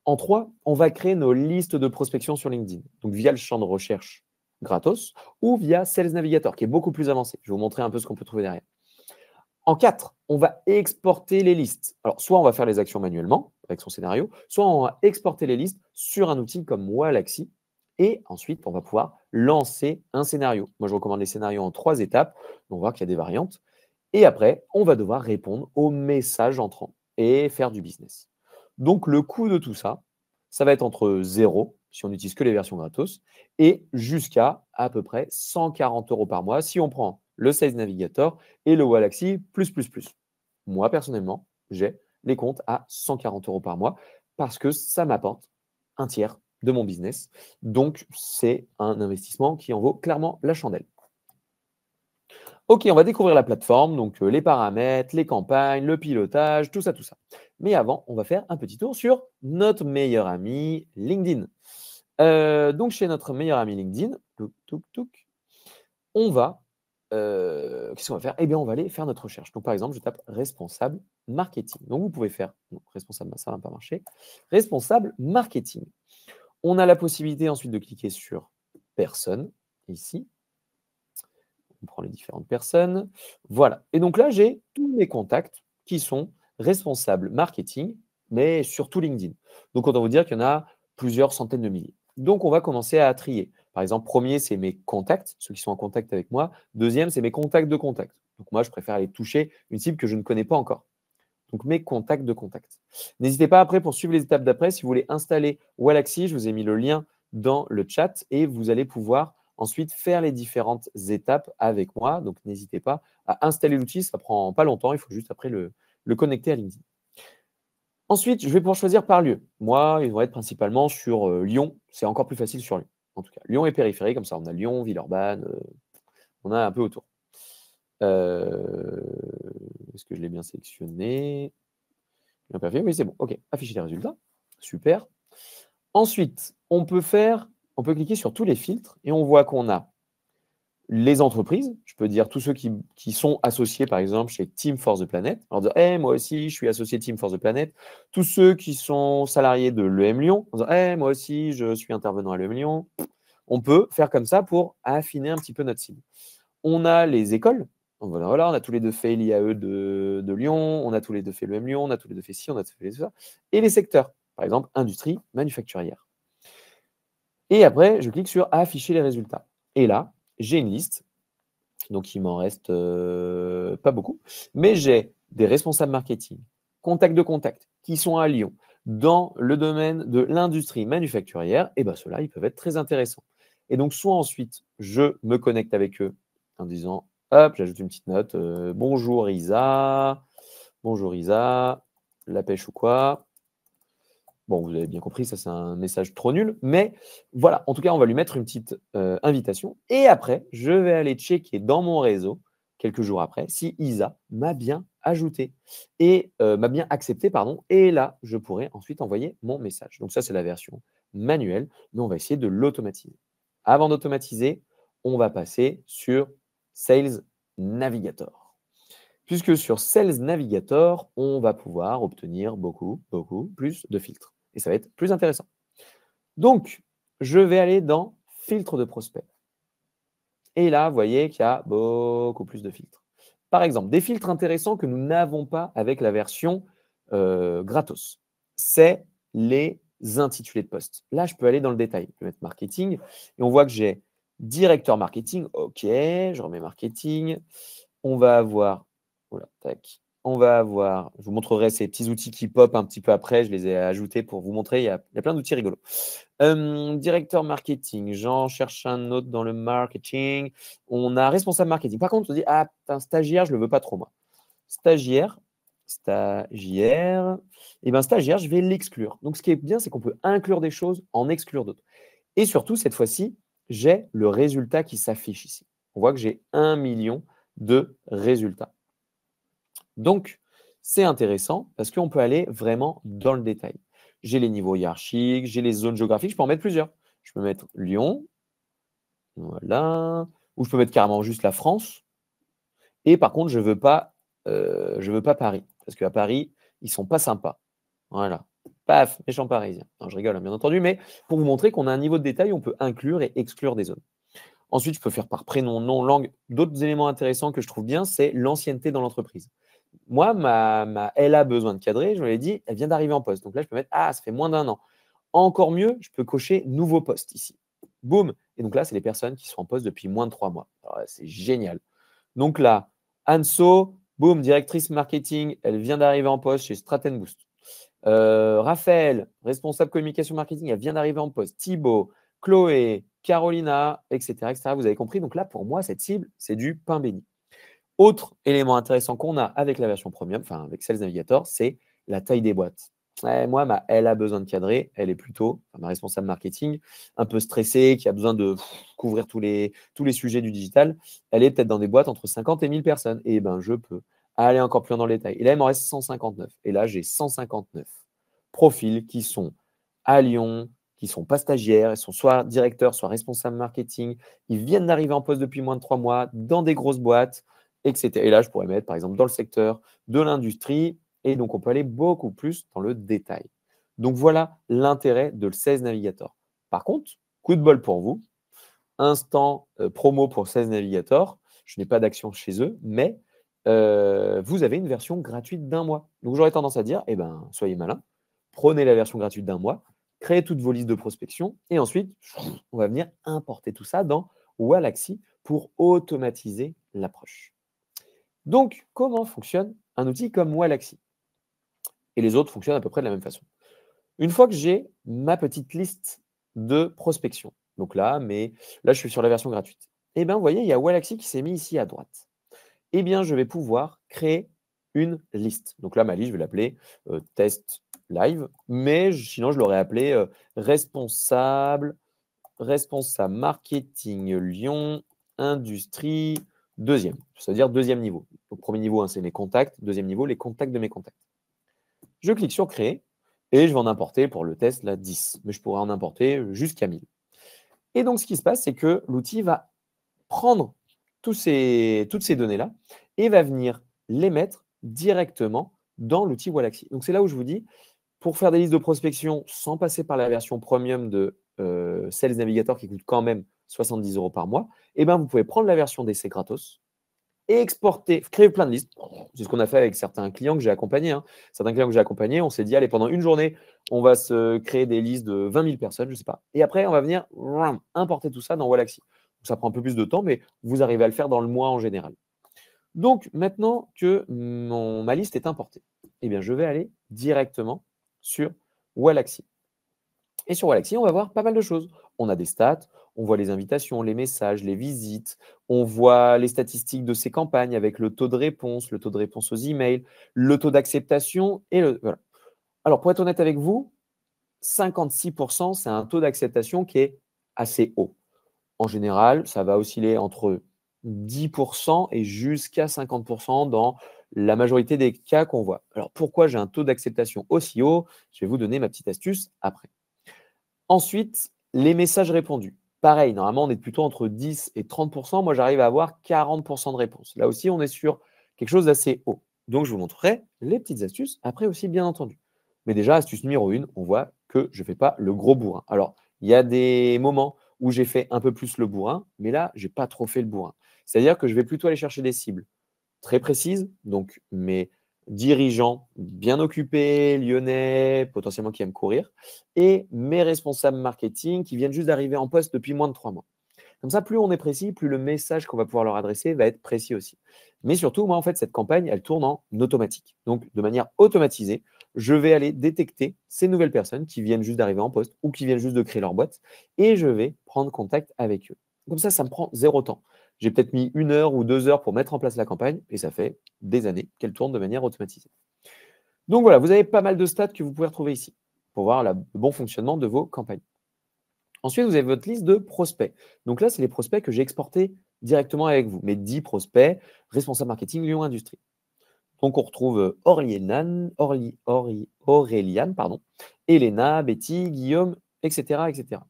S1: En 3, on va créer nos listes de prospection sur LinkedIn, donc via le champ de recherche gratos ou via Sales Navigator, qui est beaucoup plus avancé. Je vais vous montrer un peu ce qu'on peut trouver derrière. En 4, on va exporter les listes. Alors, soit on va faire les actions manuellement avec son scénario, soit on va exporter les listes sur un outil comme Walaxy. Et ensuite, on va pouvoir lancer un scénario. Moi, je recommande les scénarios en 3 étapes. On va voir qu'il y a des variantes. Et après, on va devoir répondre aux messages entrants et faire du business. Donc, le coût de tout ça, ça va être entre 0, si on n'utilise que les versions gratos, et jusqu'à à peu près 140 € par mois si on prend le Sales Navigator et le Wallaxy plus. Moi, personnellement, j'ai les comptes à 140 € par mois parce que ça m'apporte un tiers de mon business. Donc, c'est un investissement qui en vaut clairement la chandelle. Ok, on va découvrir la plateforme, donc les paramètres, les campagnes, le pilotage, tout ça. Mais avant, on va faire un petit tour sur notre meilleur ami LinkedIn. Donc, chez notre meilleur ami LinkedIn, on va, qu'est-ce qu'on va faire? Eh bien, on va aller faire notre recherche. Donc, par exemple, je tape responsable marketing. Donc, vous pouvez faire, non, responsable, ça ne va pas marcher, responsable marketing. On a la possibilité ensuite de cliquer sur personne, ici. On prend les différentes personnes. Voilà. Et donc là, j'ai tous mes contacts qui sont responsables marketing, mais surtout LinkedIn. Donc, autant vous dire qu'il y en a plusieurs centaines de milliers. Donc, on va commencer à trier. Par exemple, premier, c'est mes contacts, ceux qui sont en contact avec moi. Deuxième, c'est mes contacts de contact. Donc, moi, je préfère aller toucher une cible que je ne connais pas encore. Donc, mes contacts de contact. N'hésitez pas après pour suivre les étapes d'après. Si vous voulez installer Wallaxy, je vous ai mis le lien dans le chat et vous allez pouvoir ensuite faire les différentes étapes avec moi. Donc, n'hésitez pas à installer l'outil. Ça ne prend pas longtemps. Il faut juste après le connecter à LinkedIn. Ensuite, je vais pouvoir choisir par lieu. Moi, ils vont être principalement sur Lyon. C'est encore plus facile sur Lyon. En tout cas, Lyon et périphérie, comme ça, on a Lyon, Villeurbanne, on a un peu autour. Est-ce que je l'ai bien sélectionné? Bien parfait. Oui, c'est bon. OK. Afficher les résultats. Super. Ensuite, on peut cliquer sur tous les filtres et on voit qu'on a les entreprises. Je peux dire tous ceux qui sont associés, par exemple, chez Team for the Planet. Alors, dire, hey, moi aussi, je suis associé Team for the Planet. Tous ceux qui sont salariés de l'EM Lyon. En disant, hey, moi aussi, je suis intervenant à l'EM Lyon. On peut faire comme ça pour affiner un petit peu notre cible. On a les écoles. Donc voilà, on a tous les deux fait l'IAE de Lyon, on a tous les deux fait l'EM Lyon, on a tous les deux fait ci, on a tous les deux fait ça. Et les secteurs, par exemple, industrie manufacturière. Et après, je clique sur afficher les résultats. Et là, j'ai une liste. Donc, il m'en reste pas beaucoup. Mais j'ai des responsables marketing, contacts de contact, qui sont à Lyon, dans le domaine de l'industrie manufacturière. Et bien, ceux-là, ils peuvent être très intéressants. Et donc, soit ensuite, je me connecte avec eux en disant, hop, j'ajoute une petite note. Bonjour Isa, la pêche ou quoi? Bon, vous avez bien compris, ça c'est un message trop nul, mais voilà, en tout cas, on va lui mettre une petite invitation. Et après, je vais aller checker dans mon réseau, quelques jours après, si Isa m'a bien ajouté et m'a bien accepté, pardon. Et là, je pourrai ensuite envoyer mon message. Donc ça, c'est la version manuelle, mais on va essayer de l'automatiser. Avant d'automatiser, on va passer sur Sales Navigator. Puisque sur Sales Navigator, on va pouvoir obtenir beaucoup plus de filtres. Et ça va être plus intéressant. Donc, je vais aller dans filtre de prospect. Et là, vous voyez qu'il y a beaucoup plus de filtres. Par exemple, des filtres intéressants que nous n'avons pas avec la version gratos. C'est les intitulés de poste. Là, je peux aller dans le détail. Je peux mettre marketing. Et on voit que j'ai directeur marketing. OK, je remets marketing. On va avoir, voilà, tac. On va avoir, je vous montrerai ces petits outils qui pop un petit peu après, je les ai ajoutés pour vous montrer, il y a plein d'outils rigolos. Directeur marketing, j'en cherche un autre dans le marketing. On a responsable marketing. Par contre, on se dit, ah, un stagiaire, je ne le veux pas trop, moi. Stagiaire, et bien stagiaire, je vais l'exclure. Donc, ce qui est bien, c'est qu'on peut inclure des choses, en exclure d'autres. Et surtout, cette fois-ci, j'ai le résultat qui s'affiche ici. On voit que j'ai 1 million de résultats. Donc, c'est intéressant parce qu'on peut aller vraiment dans le détail. J'ai les niveaux hiérarchiques, j'ai les zones géographiques, je peux en mettre plusieurs. Je peux mettre Lyon, voilà, ou je peux mettre carrément juste la France. Et par contre, je ne veux pas Paris, parce qu'à Paris, ils ne sont pas sympas. Voilà. Paf, méchant parisien. Non, je rigole, hein, bien entendu, mais pour vous montrer qu'on a un niveau de détail où on peut inclure et exclure des zones. Ensuite, je peux faire par prénom, nom, langue. D'autres éléments intéressants que je trouve bien, c'est l'ancienneté dans l'entreprise. Moi, elle a besoin de cadrer, je me l'ai dit, elle vient d'arriver en poste. Donc là, je peux mettre, ah, ça fait moins d'1 an. Encore mieux, je peux cocher nouveau poste ici. Boum. Et donc là, c'est les personnes qui sont en poste depuis moins de 3 mois. C'est génial. Donc là, Anso, boum, directrice marketing, elle vient d'arriver en poste chez Strat & Boost. Raphaël, responsable communication marketing, elle vient d'arriver en poste. Thibaut, Chloé, Carolina, etc., etc. Vous avez compris. Donc là, pour moi, cette cible, c'est du pain béni. Autre élément intéressant qu'on a avec la version premium, enfin avec Sales Navigator, c'est la taille des boîtes. Ouais, moi, elle a besoin de cadrer. Elle est plutôt, ma responsable marketing, un peu stressée, qui a besoin de couvrir tous les sujets du digital. Elle est peut-être dans des boîtes entre 50 et 1000 personnes. Et ben, je peux aller encore plus loin dans les détails. Et là, il m'en reste 159. Et là, j'ai 159 profils qui sont à Lyon, qui ne sont pas stagiaires, ils sont soit directeurs, soit responsables marketing. Ils viennent d'arriver en poste depuis moins de 3 mois dans des grosses boîtes, etc. Et là, je pourrais mettre, par exemple, dans le secteur de l'industrie. Et donc, on peut aller beaucoup plus dans le détail. Donc, voilà l'intérêt de le Sales Navigator. Par contre, coup de bol pour vous, instant promo pour Sales Navigator. Je n'ai pas d'action chez eux, mais vous avez une version gratuite d'1 mois. Donc, j'aurais tendance à dire, eh ben, soyez malin, prenez la version gratuite d'1 mois, créez toutes vos listes de prospection et ensuite, on va venir importer tout ça dans Wallaxy pour automatiser l'approche. Donc, comment fonctionne un outil comme Wallaxy? Et les autres fonctionnent à peu près de la même façon. Une fois que j'ai ma petite liste de prospection, donc là, je suis sur la version gratuite. Eh bien, vous voyez, il y a Wallaxy qui s'est mis ici à droite. Eh bien, je vais pouvoir créer une liste. Donc là, ma liste, je vais l'appeler test live, mais sinon, je l'aurais appelé responsable marketing Lyon, industrie, deuxième, c'est-à-dire deuxième niveau. Donc, premier niveau, c'est mes contacts. Deuxième niveau, les contacts de mes contacts. Je clique sur créer et je vais en importer pour le test là 10, mais je pourrais en importer jusqu'à 1000. Et donc, ce qui se passe, c'est que l'outil va prendre toutes ces données-là et va venir les mettre directement dans l'outil Wallaxy. Donc, c'est là où je vous dis, pour faire des listes de prospection sans passer par la version premium de Sales Navigator qui coûte quand même 70 € par mois, eh ben, vous pouvez prendre la version d'essai gratos et exporter, créer plein de listes. C'est ce qu'on a fait avec certains clients que j'ai accompagnés. Certains clients que j'ai accompagnés, on s'est dit, allez, pendant une journée, on va se créer des listes de 20 000 personnes, je ne sais pas. Et après, on va venir importer tout ça dans Wallaxy. Ça prend un peu plus de temps, mais vous arrivez à le faire dans le mois en général. Donc, maintenant que ma liste est importée, eh bien, je vais aller directement sur Wallaxy. Et sur Wallaxy, on va voir pas mal de choses. On a des stats, on voit les invitations, les messages, les visites, on voit les statistiques de ces campagnes avec le taux de réponse aux emails, le taux d'acceptation et voilà. Alors, pour être honnête avec vous, 56%, c'est un taux d'acceptation qui est assez haut. En général, ça va osciller entre 10% et jusqu'à 50% dans la majorité des cas qu'on voit. Alors, pourquoi j'ai un taux d'acceptation aussi haut? Je vais vous donner ma petite astuce après. Ensuite, les messages répondus. Pareil, normalement, on est plutôt entre 10 et 30%. Moi, j'arrive à avoir 40% de réponses. Là aussi, on est sur quelque chose d'assez haut. Donc, je vous montrerai les petites astuces après aussi, bien entendu. Mais déjà, astuce numéro 1, on voit que je ne fais pas le gros bourrin. Alors, il y a des moments où j'ai fait un peu plus le bourrin, mais là, je n'ai pas trop fait le bourrin. C'est-à-dire que je vais plutôt aller chercher des cibles très précises, donc mes dirigeants bien occupés, lyonnais, potentiellement qui aiment courir, et mes responsables marketing qui viennent juste d'arriver en poste depuis moins de 3 mois. Comme ça, plus on est précis, plus le message qu'on va pouvoir leur adresser va être précis aussi. Mais surtout, moi, en fait, cette campagne, elle tourne en automatique. Donc, de manière automatisée, je vais aller détecter ces nouvelles personnes qui viennent juste d'arriver en poste ou qui viennent juste de créer leur boîte et je vais prendre contact avec eux. Comme ça me prend 0 temps. J'ai peut-être mis 1 heure ou 2 heures pour mettre en place la campagne et ça fait des années qu'elle tourne de manière automatisée. Donc voilà, vous avez pas mal de stats que vous pouvez retrouver ici pour voir le bon fonctionnement de vos campagnes. Ensuite, vous avez votre liste de prospects. Donc là, c'est les prospects que j'ai exportés directement avec vous. Mes 10 prospects, responsables marketing Lyon Industrie. Donc, on retrouve Aurélien, Elena, Betty, Guillaume, etc., etc.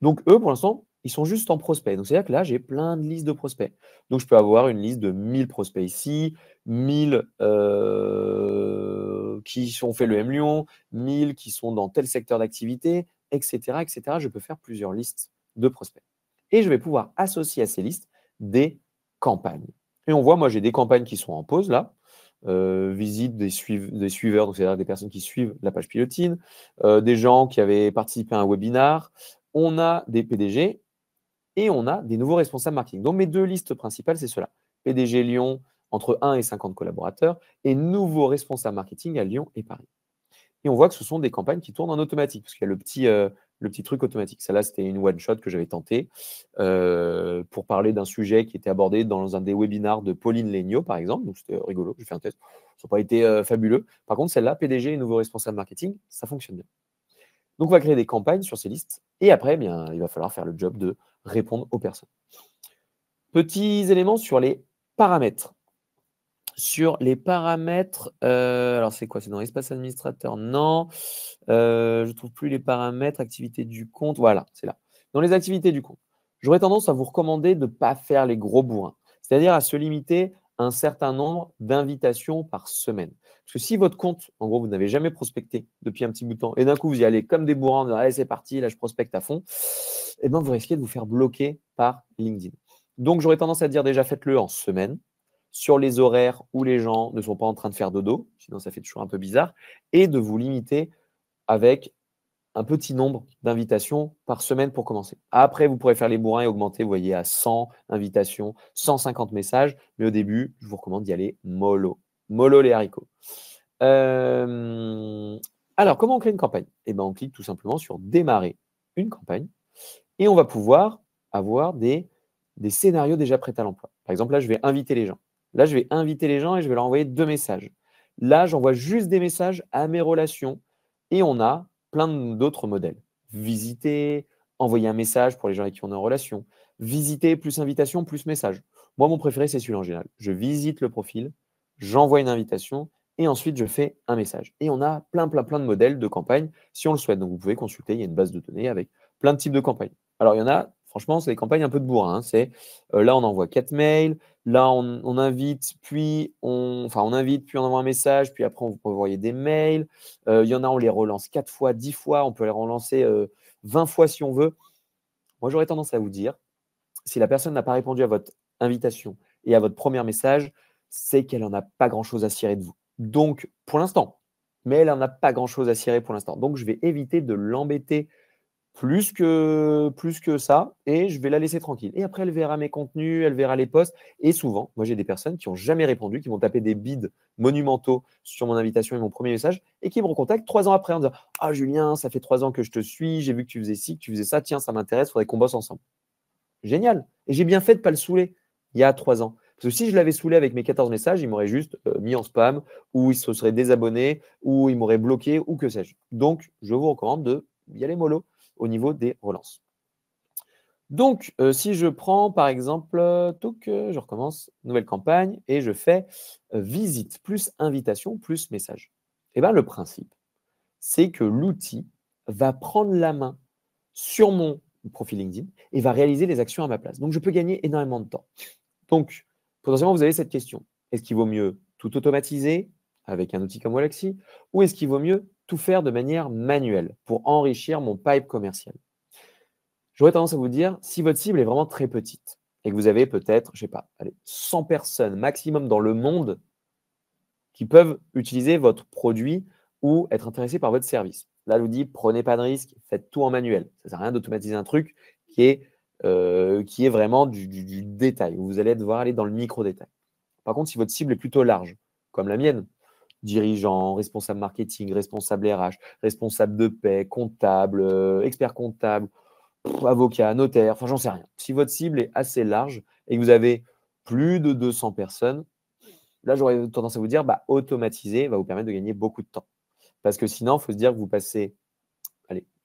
S1: Donc, eux, pour l'instant, ils sont juste en prospect. Donc, c'est-à-dire que là, j'ai plein de listes de prospects. Donc, je peux avoir une liste de 1000 prospects ici, 1000 qui ont fait le M Lyon, 1000 qui sont dans tel secteur d'activité, etc., etc. Je peux faire plusieurs listes de prospects. Et je vais pouvoir associer à ces listes des campagnes. Et on voit, moi, j'ai des campagnes qui sont en pause là. Visite des suiveurs, donc c'est-à-dire des personnes qui suivent la page Pilotine, des gens qui avaient participé à un webinar. On a des PDG et on a des nouveaux responsables marketing. Donc, mes deux listes principales, c'est cela. PDG Lyon, entre 1 et 50 collaborateurs, et nouveaux responsables marketing à Lyon et Paris. Et on voit que ce sont des campagnes qui tournent en automatique, parce qu'il y a le petit truc automatique. Celle-là, c'était une one-shot que j'avais tentée pour parler d'un sujet qui était abordé dans un des webinars de Pauline Legnaud, par exemple. Donc, c'était rigolo. J'ai fait un test. Ça n'a pas été fabuleux. Par contre, celle-là, PDG et nouveau responsable marketing, ça fonctionne bien. Donc, on va créer des campagnes sur ces listes. Et après, bien, il va falloir faire le job de répondre aux personnes. Petits éléments sur les paramètres. Sur les paramètres, alors c'est quoi? C'est dans l'espace administrateur? Non. Je ne trouve plus les paramètres, activité du compte. Voilà, c'est là. Dans les activités du compte, j'aurais tendance à vous recommander de ne pas faire les gros bourrins, c'est-à-dire à se limiter à un certain nombre d'invitations par semaine. Parce que si votre compte, en gros, vous n'avez jamais prospecté depuis un petit bout de temps, et d'un coup, vous y allez comme des bourrins, en disant, allez, c'est parti, là, je prospecte à fond, eh ben, vous risquez de vous faire bloquer par LinkedIn. Donc, j'aurais tendance à dire déjà, faites-le en semaine, sur les horaires où les gens ne sont pas en train de faire dodo, sinon ça fait toujours un peu bizarre, et de vous limiter avec un petit nombre d'invitations par semaine pour commencer. Après, vous pourrez faire les bourrins et augmenter, vous voyez, à 100 invitations, 150 messages, mais au début, je vous recommande d'y aller mollo. Mollo les haricots. Alors, comment on crée une campagne? Eh bien, on clique tout simplement sur démarrer une campagne et on va pouvoir avoir des scénarios déjà prêts à l'emploi. Par exemple, là, je vais inviter les gens. Là, je vais inviter les gens et je vais leur envoyer 2 messages. Là, j'envoie juste des messages à mes relations et on a plein d'autres modèles. Visiter, envoyer un message pour les gens avec qui on est en relation, visiter plus invitation plus message. Moi, mon préféré, c'est celui-là en général. Je visite le profil, j'envoie une invitation et ensuite je fais un message. Et on a plein de modèles de campagne si on le souhaite. Donc, vous pouvez consulter, il y a une base de données avec plein de types de campagnes. Alors, il y en a, franchement, c'est des campagnes un peu de bourrin, hein. C'est là, on envoie 4 mails, là, on invite, puis on invite, puis on envoie un message, puis après, on peut envoyer des mails. Il y en a, on les relance 4 fois, 10 fois, on peut les relancer 20 fois si on veut. Moi, j'aurais tendance à vous dire, si la personne n'a pas répondu à votre invitation et à votre premier message, c'est qu'elle n'en a pas grand-chose à cirer de vous. Donc, pour l'instant, mais elle n'en a pas grand-chose à cirer pour l'instant. Donc, je vais éviter de l'embêter plus que ça et je vais la laisser tranquille. Et après, elle verra mes contenus, elle verra les posts. Et souvent, moi, j'ai des personnes qui n'ont jamais répondu, qui m'ont tapé des bides monumentaux sur mon invitation et mon premier message et qui me recontactent 3 ans après en disant ah, Julien, ça fait 3 ans que je te suis, j'ai vu que tu faisais ci, que tu faisais ça, tiens, ça m'intéresse, il faudrait qu'on bosse ensemble. Génial. Et j'ai bien fait de ne pas le saouler il y a 3 ans. Parce que si je l'avais saoulé avec mes 14 messages, il m'aurait juste mis en spam, ou il se serait désabonné, ou il m'aurait bloqué, ou que sais-je. Donc, je vous recommande d'y aller mollo au niveau des relances. Donc, si je prends par exemple, je recommence, nouvelle campagne, et je fais visite plus invitation plus message. Eh bien, le principe, c'est que l'outil va prendre la main sur mon profil LinkedIn et va réaliser les actions à ma place. Donc, je peux gagner énormément de temps. Donc, potentiellement, vous avez cette question. Est-ce qu'il vaut mieux tout automatiser avec un outil comme Wallaxy ou est-ce qu'il vaut mieux tout faire de manière manuelle pour enrichir mon pipe commercial? J'aurais tendance à vous dire, si votre cible est vraiment très petite et que vous avez peut-être, je ne sais pas, allez, 100 personnes maximum dans le monde qui peuvent utiliser votre produit ou être intéressés par votre service. Là, je vous dis, prenez pas de risque, faites tout en manuel. Ça ne sert à rien d'automatiser un truc qui est vraiment du détail. Vous allez devoir aller dans le micro-détail. Par contre, si votre cible est plutôt large, comme la mienne, dirigeant, responsable marketing, responsable RH, responsable de paie, comptable, expert comptable, avocat, notaire, enfin, j'en sais rien. Si votre cible est assez large et que vous avez plus de 200 personnes, là, j'aurais tendance à vous dire, automatiser va vous permettre de gagner beaucoup de temps. Parce que sinon, il faut se dire que vous passez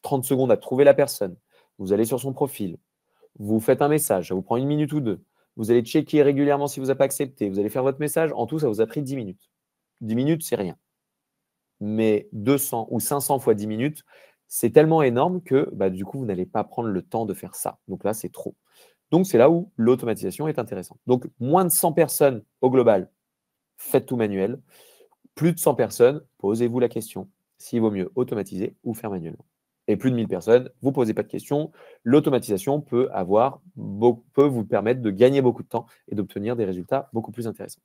S1: 30 secondes à trouver la personne. Vous allez sur son profil. Vous faites un message. Ça vous prend 1 minute ou 2. Vous allez checker régulièrement si vous n'avez pas accepté. Vous allez faire votre message. En tout, ça vous a pris 10 minutes. 10 minutes, c'est rien. Mais 200 ou 500 fois 10 minutes, c'est tellement énorme que du coup, vous n'allez pas prendre le temps de faire ça. Donc là, c'est trop. Donc, c'est là où l'automatisation est intéressante. Donc, moins de 100 personnes au global, faites tout manuel. Plus de 100 personnes, posez-vous la question s'il vaut mieux automatiser ou faire manuellement. Et plus de 1000 personnes, vous ne posez pas de questions. L'automatisation peut vous permettre de gagner beaucoup de temps et d'obtenir des résultats beaucoup plus intéressants.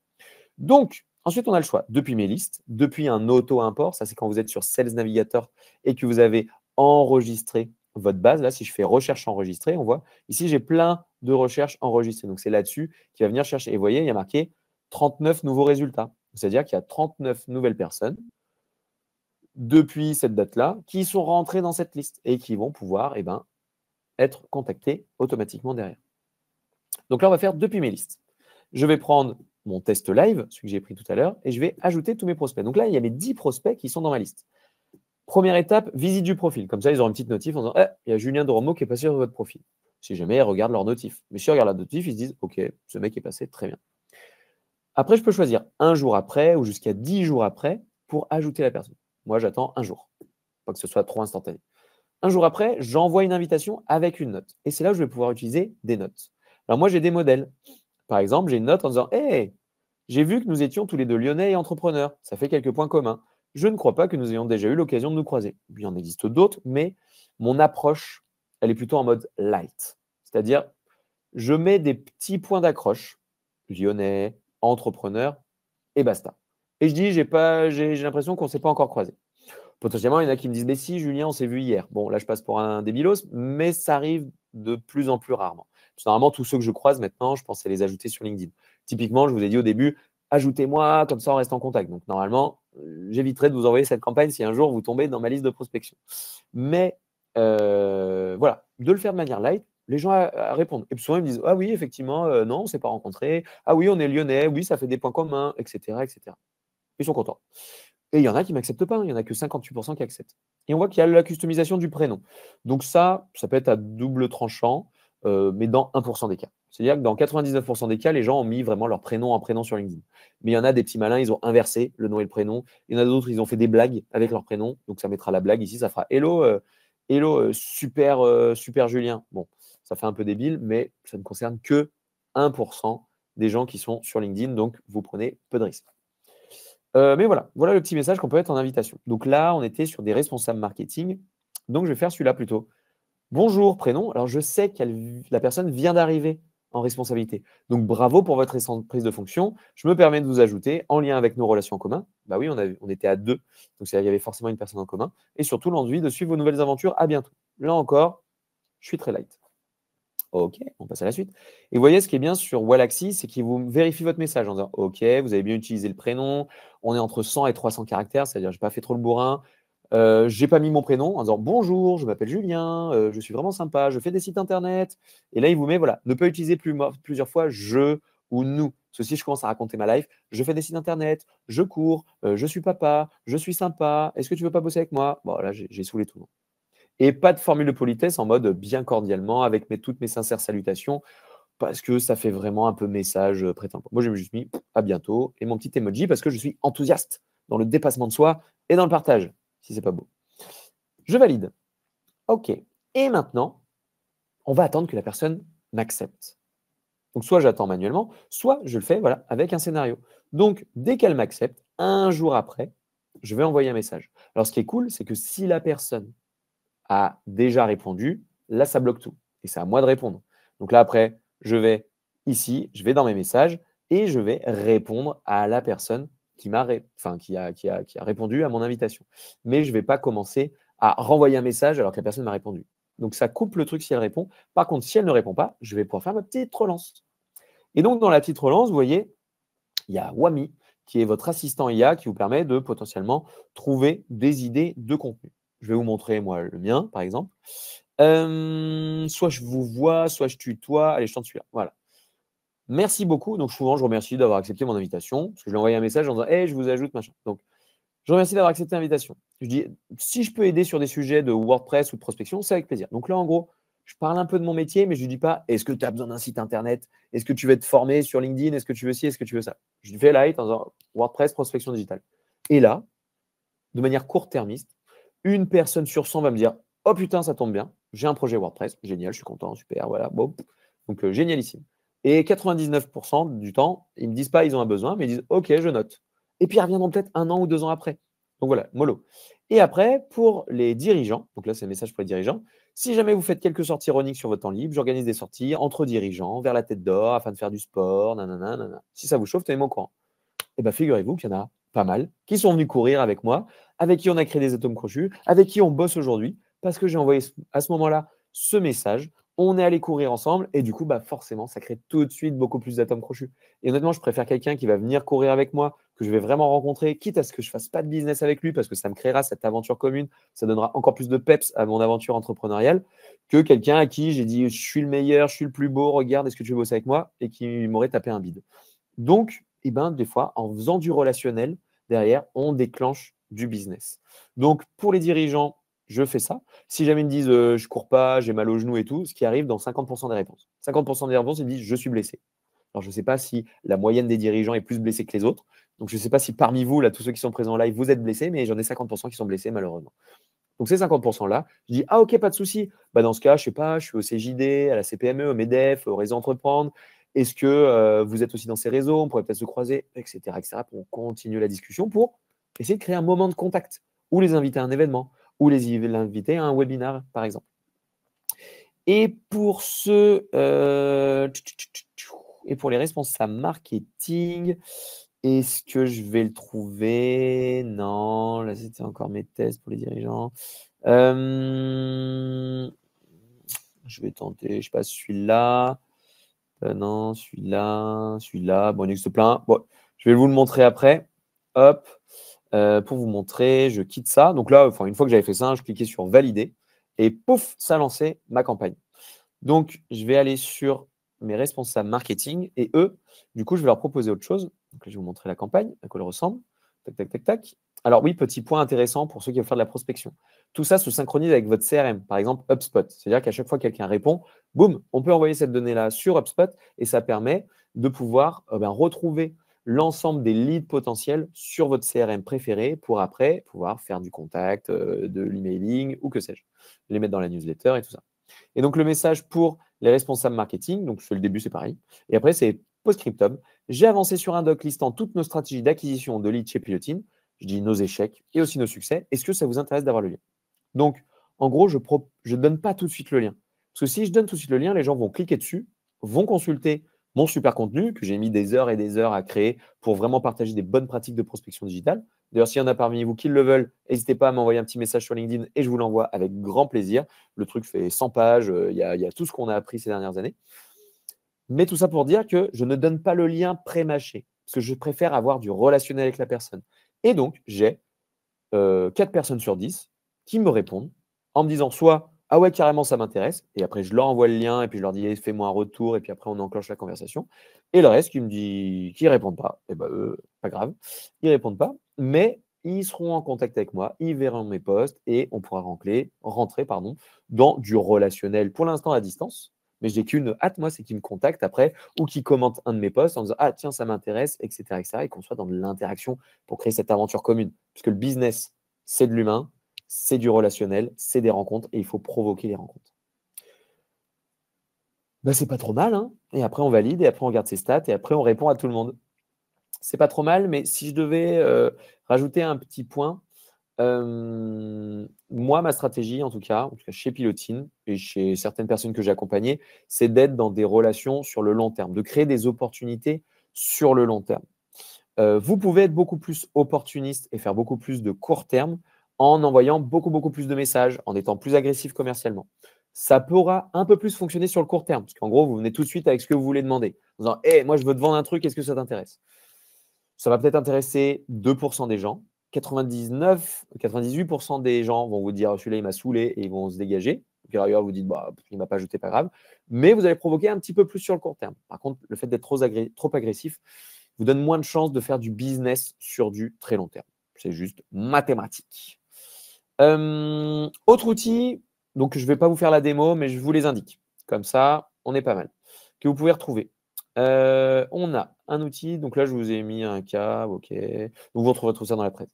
S1: Donc, ensuite, on a le choix depuis mes listes, depuis un auto-import. Ça, c'est quand vous êtes sur Sales Navigator et que vous avez enregistré votre base. Là, si je fais recherche enregistrée, on voit ici, j'ai plein de recherches enregistrées. Donc, c'est là-dessus qu'il va venir chercher. Et vous voyez, il y a marqué 39 nouveaux résultats. C'est-à-dire qu'il y a 39 nouvelles personnes depuis cette date-là qui sont rentrés dans cette liste et qui vont pouvoir être contactés automatiquement derrière. Donc là, on va faire depuis mes listes. Je vais prendre mon test live, celui que j'ai pris tout à l'heure, et je vais ajouter tous mes prospects. Donc là, il y a mes 10 prospects qui sont dans ma liste. Première étape, visite du profil. Comme ça, ils auront une petite notif en disant il y a Julien Doromo qui est passé sur votre profil. Si jamais ils regardent leur notif. Mais si ils regardent la notif, ils se disent ok, ce mec est passé, très bien. Après, je peux choisir un jour après ou jusqu'à 10 jours après pour ajouter la personne. Moi, j'attends un jour. Pas que ce soit trop instantané. Un jour après, j'envoie une invitation avec une note. Et c'est là où je vais pouvoir utiliser des notes. Alors moi, j'ai des modèles. Par exemple, j'ai une note en disant hey, j'ai vu que nous étions tous les deux lyonnais et entrepreneurs. Ça fait quelques points communs. Je ne crois pas que nous ayons déjà eu l'occasion de nous croiser. Il y en existe d'autres, mais mon approche, elle est plutôt en mode light. C'est-à-dire, je mets des petits points d'accroche, lyonnais, entrepreneur, et basta. Et je dis, j'ai l'impression qu'on ne s'est pas encore croisé. Potentiellement, il y en a qui me disent, mais si, Julien, on s'est vu hier. Bon, là, je passe pour un débilos, mais ça arrive de plus en plus rarement. Parce que normalement, tous ceux que je croise maintenant, je pense à les ajouter sur LinkedIn. Typiquement, je vous ai dit au début, ajoutez-moi, comme ça, on reste en contact. Donc, normalement, j'éviterai de vous envoyer cette campagne si un jour vous tombez dans ma liste de prospection. Mais voilà, de le faire de manière light, les gens répondent. Et puis souvent, ils me disent ah oui, effectivement, non, on ne s'est pas rencontrés. Ah oui, on est lyonnais. Oui, ça fait des points communs, etc., etc. Ils sont contents. Et il y en a qui ne m'acceptent pas. Il n'y en a que 58% qui acceptent. Et on voit qu'il y a la customisation du prénom. Donc ça peut être à double tranchant, mais dans 1% des cas. C'est-à-dire que dans 99% des cas, les gens ont mis vraiment leur prénom en prénom sur LinkedIn. Mais il y en a des petits malins, ils ont inversé le nom et le prénom. Il y en a d'autres, ils ont fait des blagues avec leur prénom. Donc ça mettra la blague ici, ça fera hello, hello, super, super Julien. Bon, ça fait un peu débile, mais ça ne concerne que 1% des gens qui sont sur LinkedIn. Donc vous prenez peu de risques. Mais voilà le petit message qu'on peut mettre en invitation. Donc là, on était sur des responsables marketing. Donc je vais faire celui-là plutôt. Bonjour, prénom. Alors je sais que la personne vient d'arriver en responsabilité. Donc bravo pour votre récente prise de fonction. Je me permets de vous ajouter en lien avec nos relations en commun. Bah oui, on était à 2. Donc il y avait forcément une personne en commun. Et surtout l'envie de suivre vos nouvelles aventures. À bientôt. Là encore, je suis très light. OK, on passe à la suite. Et vous voyez, ce qui est bien sur Wallaxy, c'est qu'il vous vérifie votre message en disant OK, vous avez bien utilisé le prénom, on est entre 100 et 300 caractères, c'est-à-dire je n'ai pas fait trop le bourrin. Je n'ai pas mis mon prénom en disant bonjour, je m'appelle Julien, je suis vraiment sympa, je fais des sites internet. Et là, il vous met voilà, ne pas utiliser plusieurs fois je ou nous. Parce que si je commence à raconter ma life, je fais des sites internet, je cours, je suis papa, je suis sympa, est-ce que tu veux pas bosser avec moi? Bon, là, j'ai saoulé tout le monde. Et pas de formule de politesse en mode bien cordialement avec toutes mes sincères salutations parce que ça fait vraiment un peu message prétendant. Moi, j'ai juste mis à bientôt et mon petit emoji parce que je suis enthousiaste dans le dépassement de soi et dans le partage, si c'est pas beau. Je valide. OK. Et maintenant, on va attendre que la personne m'accepte. Donc, soit j'attends manuellement, soit je le fais voilà, avec un scénario. Donc, dès qu'elle m'accepte, un jour après, je vais envoyer un message. Alors, ce qui est cool, c'est que si la personne a déjà répondu, là, ça bloque tout. Et c'est à moi de répondre. Donc là, après, je vais ici, je vais dans mes messages et je vais répondre à la personne qui a répondu à mon invitation. Mais je ne vais pas commencer à renvoyer un message alors que la personne m'a répondu. Donc ça coupe le truc si elle répond. Par contre, si elle ne répond pas, je vais pouvoir faire ma petite relance. Et donc, dans la petite relance, vous voyez, il y a Wami, qui est votre assistant IA, qui vous permet de potentiellement trouver des idées de contenu. Je vais vous montrer, moi, le mien, par exemple. Soit je vous vois, soit je tutoie. Allez, je tente celui-là. Voilà. Merci beaucoup. Donc, souvent, je remercie d'avoir accepté mon invitation. Parce que je lui ai envoyé un message en disant hey, je vous ajoute, machin. Donc, je remercie d'avoir accepté l'invitation. Je dis si je peux aider sur des sujets de WordPress ou de prospection, c'est avec plaisir. Donc, là, en gros, je parle un peu de mon métier, mais je ne lui dis pas est-ce que tu as besoin d'un site internet? Est-ce que tu veux te former sur LinkedIn? Est-ce que tu veux ci? Est-ce que tu veux ça? Je lui fais light en disant WordPress, prospection digitale. Et là, de manière court-termiste, une personne sur 100 va me dire oh putain, ça tombe bien, j'ai un projet WordPress, génial, je suis content, super, voilà, bon. Donc génialissime. Et 99% du temps, ils ne me disent pas ils ont un besoin, mais ils disent ok, je note. Et puis ils reviendront peut-être 1 an ou 2 ans après. Donc voilà, mollo. Et après, pour les dirigeants, donc là c'est un message pour les dirigeants, si jamais vous faites quelques sorties ironiques sur votre temps libre, j'organise des sorties entre dirigeants, vers la Tête d'Or, afin de faire du sport, nanana, nanana. Si ça vous chauffe, tenez-moi au courant. Et bien figurez-vous qu'il y en a pas mal qui sont venus courir avec moi, avec qui on a créé des atomes crochus, avec qui on bosse aujourd'hui, parce que j'ai envoyé à ce moment-là ce message on est allé courir ensemble et du coup, bah, forcément, ça crée tout de suite beaucoup plus d'atomes crochus. Et honnêtement, je préfère quelqu'un qui va venir courir avec moi, que je vais vraiment rencontrer, quitte à ce que je ne fasse pas de business avec lui parce que ça me créera cette aventure commune, ça donnera encore plus de peps à mon aventure entrepreneuriale, que quelqu'un à qui j'ai dit je suis le meilleur, je suis le plus beau, regarde, est-ce que tu veux bosser avec moi et qui m'aurait tapé un bide. Donc, eh ben, des fois, en faisant du relationnel, derrière, on déclenche du business. Donc, pour les dirigeants, je fais ça. Si jamais ils me disent je ne cours pas, j'ai mal au genou et tout, ce qui arrive dans 50% des réponses. 50% des réponses, ils me disent je suis blessé. Alors, je ne sais pas si la moyenne des dirigeants est plus blessée que les autres. Donc, je ne sais pas si parmi vous, là, tous ceux qui sont présents en live, vous êtes blessés, mais j'en ai 50% qui sont blessés, malheureusement. Donc, ces 50%-là, je dis ah, ok, pas de souci. Bah, dans ce cas, je ne sais pas, je suis au CJD, à la CPME, au MEDEF, au Réseau Entreprendre. Est-ce que vous êtes aussi dans ces réseaux? On pourrait peut-être se croiser, etc. Pour continuer la discussion, pour essayer de créer un moment de contact ou les inviter à un événement ou les inviter à un webinar, par exemple. Et pour et pour les responsables marketing, est-ce que je vais le trouver? Non, là, c'était encore mes tests pour les dirigeants. Je vais tenter, je ne sais pas, celui-là. Non, celui-là. Bon, il existe plein. Bon, je vais vous le montrer après. Hop. Pour vous montrer, je quitte ça. Donc là, une fois que j'avais fait ça, je cliquais sur valider et pouf, ça lançait ma campagne. Donc, je vais aller sur mes responsables marketing et eux, du coup, je vais leur proposer autre chose. Donc là, je vais vous montrer la campagne, à quoi elle ressemble. Tac, tac, tac, tac. Alors oui, petit point intéressant pour ceux qui veulent faire de la prospection. Tout ça se synchronise avec votre CRM, par exemple HubSpot. C'est-à-dire qu'à chaque fois que quelqu'un répond, boum, on peut envoyer cette donnée-là sur HubSpot et ça permet de pouvoir retrouver l'ensemble des leads potentiels sur votre CRM préféré pour après pouvoir faire du contact, de l'emailing ou que sais-je. Les mettre dans la newsletter et tout ça. Et donc, le message pour les responsables marketing, donc sur le début, c'est pareil. Et après, c'est post-scriptum. J'ai avancé sur un doc listant toutes nos stratégies d'acquisition de leads chez Pilotine. Je dis nos échecs et aussi nos succès. Est-ce que ça vous intéresse d'avoir le lien? Donc, en gros, je ne donne pas tout de suite le lien. Parce que si je donne tout de suite le lien, les gens vont cliquer dessus, vont consulter mon super contenu que j'ai mis des heures et des heures à créer pour vraiment partager des bonnes pratiques de prospection digitale. D'ailleurs, s'il y en a parmi vous qui le veulent, n'hésitez pas à m'envoyer un petit message sur LinkedIn et je vous l'envoie avec grand plaisir. Le truc fait 100 pages, il y a tout ce qu'on a appris ces dernières années. Mais tout ça pour dire que je ne donne pas le lien pré-mâché, parce que je préfère avoir du relationnel avec la personne. Et donc, j'ai 4 personnes sur 10 qui me répondent en me disant soit ah ouais, carrément, ça m'intéresse. Et après, je leur envoie le lien et puis je leur dis fais-moi un retour. Et puis après, on enclenche la conversation. Et le reste qui me dit qui ne répondent pas, et ben pas grave, ils ne répondent pas. Mais ils seront en contact avec moi, ils verront mes posts et on pourra rentrer dans du relationnel pour l'instant à distance. Mais j'ai qu'une hâte, moi, c'est qu'ils me contactent après ou qu'ils commentent un de mes posts en disant ah tiens, ça m'intéresse, etc. Et qu'on soit dans de l'interaction pour créer cette aventure commune. Puisque le business, c'est de l'humain, c'est du relationnel, c'est des rencontres et il faut provoquer les rencontres. Ben, c'est pas trop mal, hein. Et après, on valide et après, on regarde ses stats et après, on répond à tout le monde. C'est pas trop mal, mais si je devais rajouter un petit point, moi, ma stratégie, en tout cas chez Pilotine et chez certaines personnes que j'ai accompagnées, c'est d'être dans des relations sur le long terme, de créer des opportunités sur le long terme. Vous pouvez être beaucoup plus opportuniste et faire beaucoup plus de court terme en envoyant beaucoup, beaucoup plus de messages, en étant plus agressif commercialement. Ça pourra un peu plus fonctionner sur le court terme, parce qu'en gros, vous venez tout de suite avec ce que vous voulez demander, en disant hey, moi, je veux te vendre un truc, est-ce que ça t'intéresse? Ça va peut-être intéresser 2% des gens. 98% des gens vont vous dire celui-là, il m'a saoulé et ils vont se dégager. Puis ailleurs, vous dites bah, il ne m'a pas jeté, pas grave. Mais vous allez provoquer un petit peu plus sur le court terme. Par contre, le fait d'être trop agressif vous donne moins de chances de faire du business sur du très long terme. C'est juste mathématique. Autre outil, donc je ne vais pas vous faire la démo, mais je vous les indique. Comme ça, on est pas mal. Que vous pouvez retrouver. On a un outil, donc là je vous ai mis un cas, ok. Donc vous retrouverez tout ça dans la presse.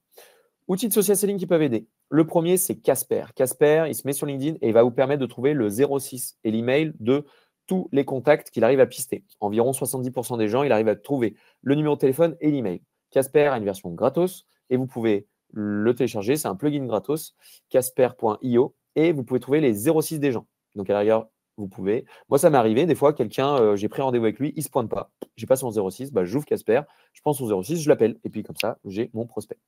S1: Outils de social selling qui peuvent aider. Le premier, c'est Casper. Casper, il se met sur LinkedIn et il va vous permettre de trouver le 06 et l'email de tous les contacts qu'il arrive à pister. Environ 70% des gens, il arrive à trouver le numéro de téléphone et l'email. Casper a une version gratos et vous pouvez le télécharger. C'est un plugin gratos, casper.io, et vous pouvez trouver les 06 des gens. Donc à l'arrière, vous pouvez. Moi, ça m'est arrivé, des fois, quelqu'un, j'ai pris rendez-vous avec lui, il ne se pointe pas. J'ai pas son 06, bah, j'ouvre Casper, je pense son 06, je l'appelle, et puis comme ça, j'ai mon prospect.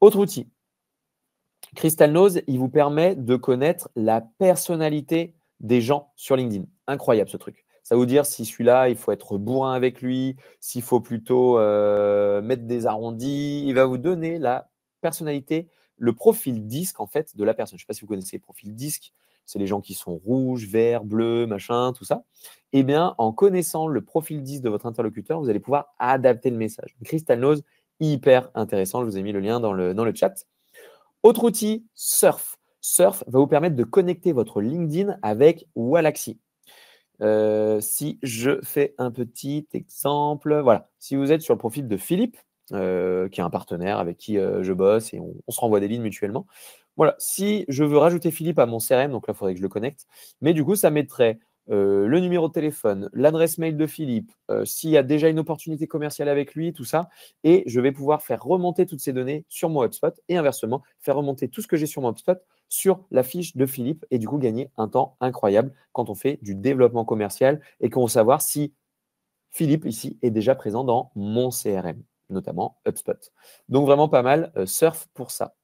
S1: Autre outil, Crystal Nose, il vous permet de connaître la personnalité des gens sur LinkedIn. Incroyable ce truc. Ça veut dire si celui-là, il faut être bourrin avec lui, s'il faut plutôt mettre des arrondis. Il va vous donner la personnalité, le profil disque en fait de la personne. Je ne sais pas si vous connaissez les profils disques. C'est les gens qui sont rouges, verts, bleus, machin, tout ça. Eh bien, en connaissant le profil 10 de votre interlocuteur, vous allez pouvoir adapter le message. Crystal Nose, hyper intéressant. Je vous ai mis le lien dans le chat. Autre outil, Surf. Surf va vous permettre de connecter votre LinkedIn avec Wallaxy. Si je fais un petit exemple, voilà. Si vous êtes sur le profil de Philippe, qui est un partenaire avec qui je bosse et on se renvoie des lignes mutuellement. Voilà, si je veux rajouter Philippe à mon CRM, donc là, il faudrait que je le connecte. Mais du coup, ça mettrait le numéro de téléphone, l'adresse mail de Philippe, s'il y a déjà une opportunité commerciale avec lui, tout ça. Et je vais pouvoir faire remonter toutes ces données sur mon HubSpot et inversement, faire remonter tout ce que j'ai sur mon HubSpot sur la fiche de Philippe et du coup gagner un temps incroyable quand on fait du développement commercial et qu'on veut savoir si Philippe ici est déjà présent dans mon CRM, notamment HubSpot. Donc vraiment pas mal, Surf pour ça.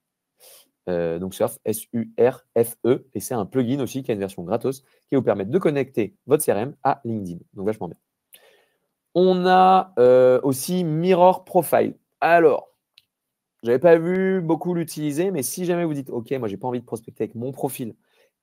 S1: Donc Surf, S-U-R-F-E, et c'est un plugin aussi qui a une version gratos qui va vous permettre de connecter votre CRM à LinkedIn. Donc vachement bien. On a aussi Mirror Profile. Alors, je n'avais pas vu beaucoup l'utiliser, mais si jamais vous dites, OK, moi, je n'ai pas envie de prospecter avec mon profil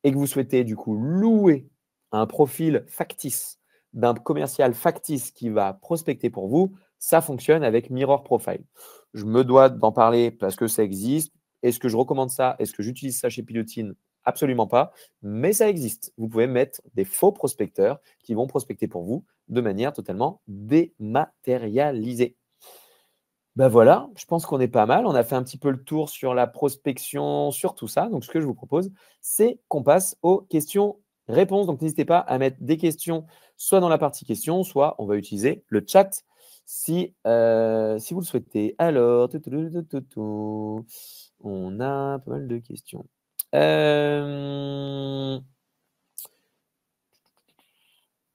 S1: et que vous souhaitez du coup louer un profil factice d'un commercial factice qui va prospecter pour vous, ça fonctionne avec Mirror Profile. Je me dois d'en parler parce que ça existe. Est-ce que je recommande ça? Est-ce que j'utilise ça chez Pilotine? Absolument pas, mais ça existe. Vous pouvez mettre des faux prospecteurs qui vont prospecter pour vous de manière totalement dématérialisée. Ben voilà, je pense qu'on est pas mal. On a fait un petit peu le tour sur la prospection, sur tout ça. Donc, ce que je vous propose, c'est qu'on passe aux questions-réponses. Donc, n'hésitez pas à mettre des questions soit dans la partie questions, soit on va utiliser le chat si vous le souhaitez. Alors, on a pas mal de questions.